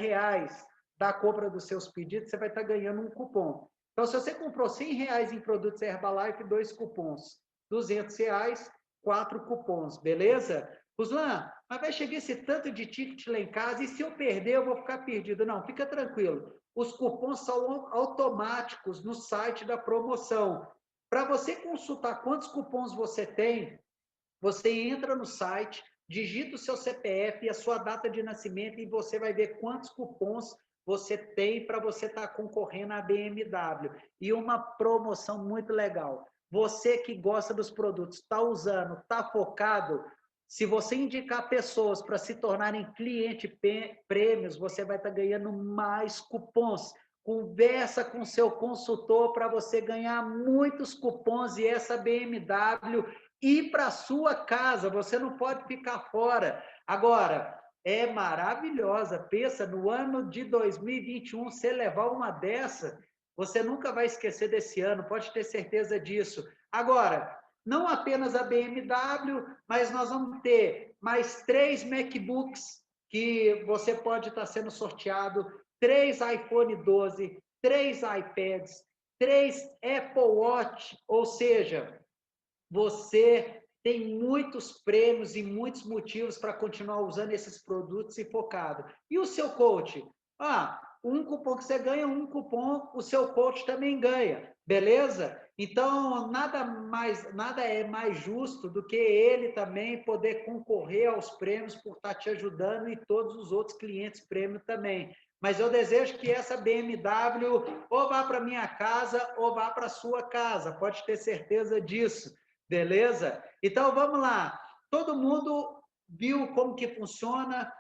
A: da compra dos seus pedidos, você vai estar ganhando um cupom. Então, se você comprou R$ 100 em produtos Herbalife, 2 cupons. R$ 200, 4 cupons, beleza? Ruslan, mas vai chegar esse tanto de ticket lá em casa e se eu perder, eu vou ficar perdido. Não, fica tranquilo. Os cupons são automáticos no site da promoção. Para você consultar quantos cupons você tem, você entra no site, digita o seu CPF e a sua data de nascimento e você vai ver quantos cupons você tem para você estar concorrendo à BMW. E uma promoção muito legal. Você que gosta dos produtos, está usando, está focado, se você indicar pessoas para se tornarem cliente prêmios, você vai estar ganhando mais cupons. Conversa com seu consultor para você ganhar muitos cupons e essa BMW ir para a sua casa. Você não pode ficar fora. Agora, é maravilhosa. Pensa, no ano de 2021, você levar uma dessa, você nunca vai esquecer desse ano, pode ter certeza disso. Agora, não apenas a BMW, mas nós vamos ter mais 3 MacBooks que você pode estar sendo sorteado, 3 iPhone 12, 3 iPads, 3 Apple Watch, ou seja, você tem muitos prêmios e muitos motivos para continuar usando esses produtos e focado. E o seu coach? Um cupom que você ganha, um cupom o seu coach também ganha, beleza? Então, nada é mais justo do que ele também poder concorrer aos prêmios por estar te ajudando e todos os outros clientes prêmio também. Mas eu desejo que essa BMW ou vá para minha casa ou vá para a sua casa, pode ter certeza disso. Beleza? Então, vamos lá. Todo mundo viu como que funciona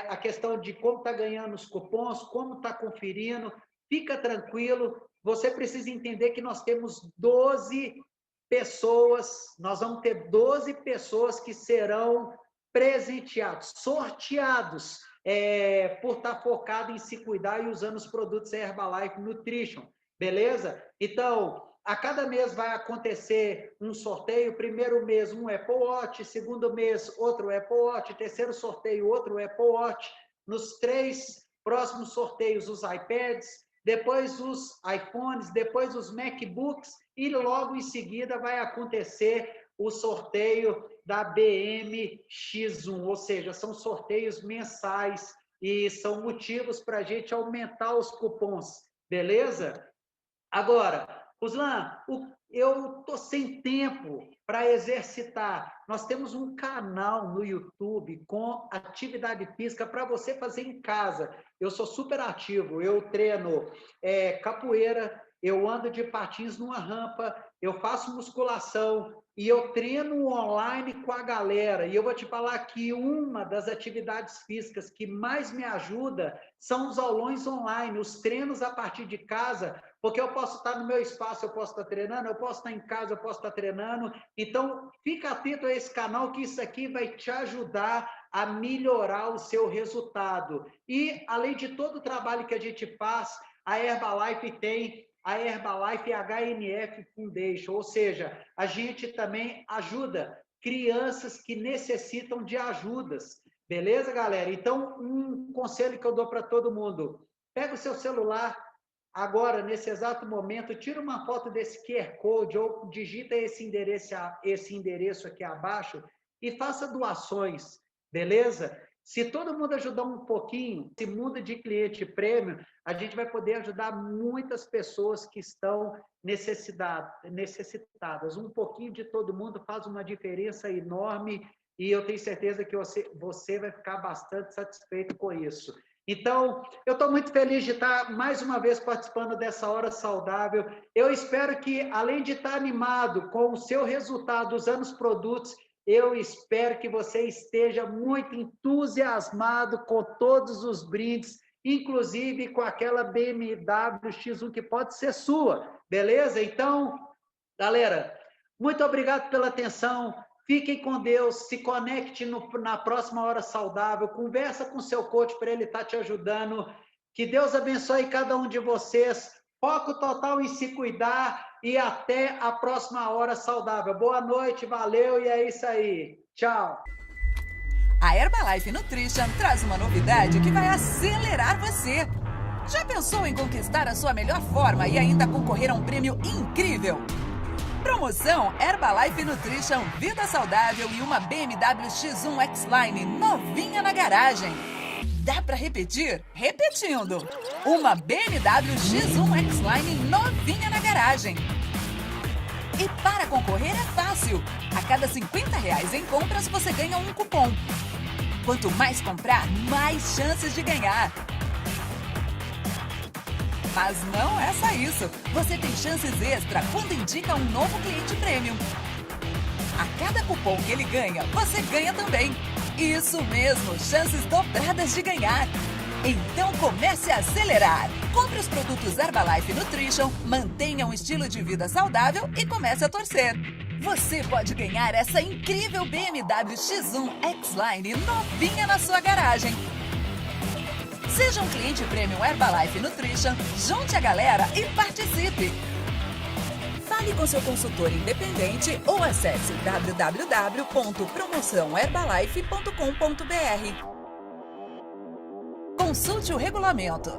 A: a questão de como está ganhando os cupons, como está conferindo. Fica tranquilo. Você precisa entender que nós temos 12 pessoas, nós vamos ter 12 pessoas que serão presenteados, sorteados, por estar focado em se cuidar e usando os produtos Herbalife Nutrition. Beleza? Então, a cada mês vai acontecer um sorteio. Primeiro mês, um Apple Watch. Segundo mês, outro Apple Watch. Terceiro sorteio, outro Apple Watch. Nos 3 próximos sorteios, os iPads. Depois os iPhones. Depois os MacBooks. E logo em seguida vai acontecer o sorteio da BM X1. Ou seja, são sorteios mensais e são motivos para a gente aumentar os cupons. Beleza? Agora, Ruslan, eu estou sem tempo para exercitar. Nós temos um canal no YouTube com atividade física para você fazer em casa. Eu sou super ativo, eu treino capoeira, eu ando de patins numa rampa, eu faço musculação e eu treino online com a galera. E eu vou te falar que uma das atividades físicas que mais me ajuda são os aulões online, os treinos a partir de casa, porque eu posso estar no meu espaço, eu posso estar treinando, eu posso estar em casa, eu posso estar treinando. Então, fica atento a esse canal, que isso aqui vai te ajudar a melhorar o seu resultado. E, além de todo o trabalho que a gente faz, a Herbalife tem a Herbalife HNF Foundation, ou seja, a gente também ajuda crianças que necessitam de ajudas. Beleza, galera? Então, um conselho que eu dou para todo mundo: pega o seu celular, agora, nesse exato momento, tira uma foto desse QR Code ou digita esse endereço aqui abaixo e faça doações, beleza? Se todo mundo ajudar um pouquinho, esse mundo de cliente prêmio, a gente vai poder ajudar muitas pessoas que estão necessitadas. Um pouquinho de todo mundo faz uma diferença enorme e eu tenho certeza que você vai ficar bastante satisfeito com isso. Então, eu estou muito feliz de estar mais uma vez participando dessa Hora Saudável. Eu espero que, além de estar animado com o seu resultado usando os produtos, eu espero que você esteja muito entusiasmado com todos os brindes, inclusive com aquela BMW X1 que pode ser sua, beleza? Então, galera, muito obrigado pela atenção. Fiquem com Deus, se conecte na próxima Hora Saudável, conversa com o seu coach para ele estar te ajudando. Que Deus abençoe cada um de vocês. Foco total em se cuidar e até a próxima Hora Saudável. Boa noite, valeu e é isso aí. Tchau.
C: A Herbalife Nutrition traz uma novidade que vai acelerar você. Já pensou em conquistar a sua melhor forma e ainda concorrer a um prêmio incrível? Promoção Herbalife Nutrition Vida Saudável e uma BMW X1 X-Line novinha na garagem. Dá pra repetir? Repetindo! Uma BMW X1 X-Line novinha na garagem. E para concorrer é fácil. A cada R$50 em compras você ganha um cupom. Quanto mais comprar, mais chances de ganhar. Mas não é só isso. Você tem chances extra quando indica um novo cliente premium. A cada cupom que ele ganha, você ganha também. Isso mesmo, chances dobradas de ganhar. Então comece a acelerar. Compre os produtos Herbalife Nutrition, mantenha um estilo de vida saudável e comece a torcer. Você pode ganhar essa incrível BMW X1 X-Line novinha na sua garagem. Seja um cliente premium Herbalife Nutrition, junte a galera e participe! Fale com seu consultor independente ou acesse www.promoçãoherbalife.com.br. Consulte o regulamento.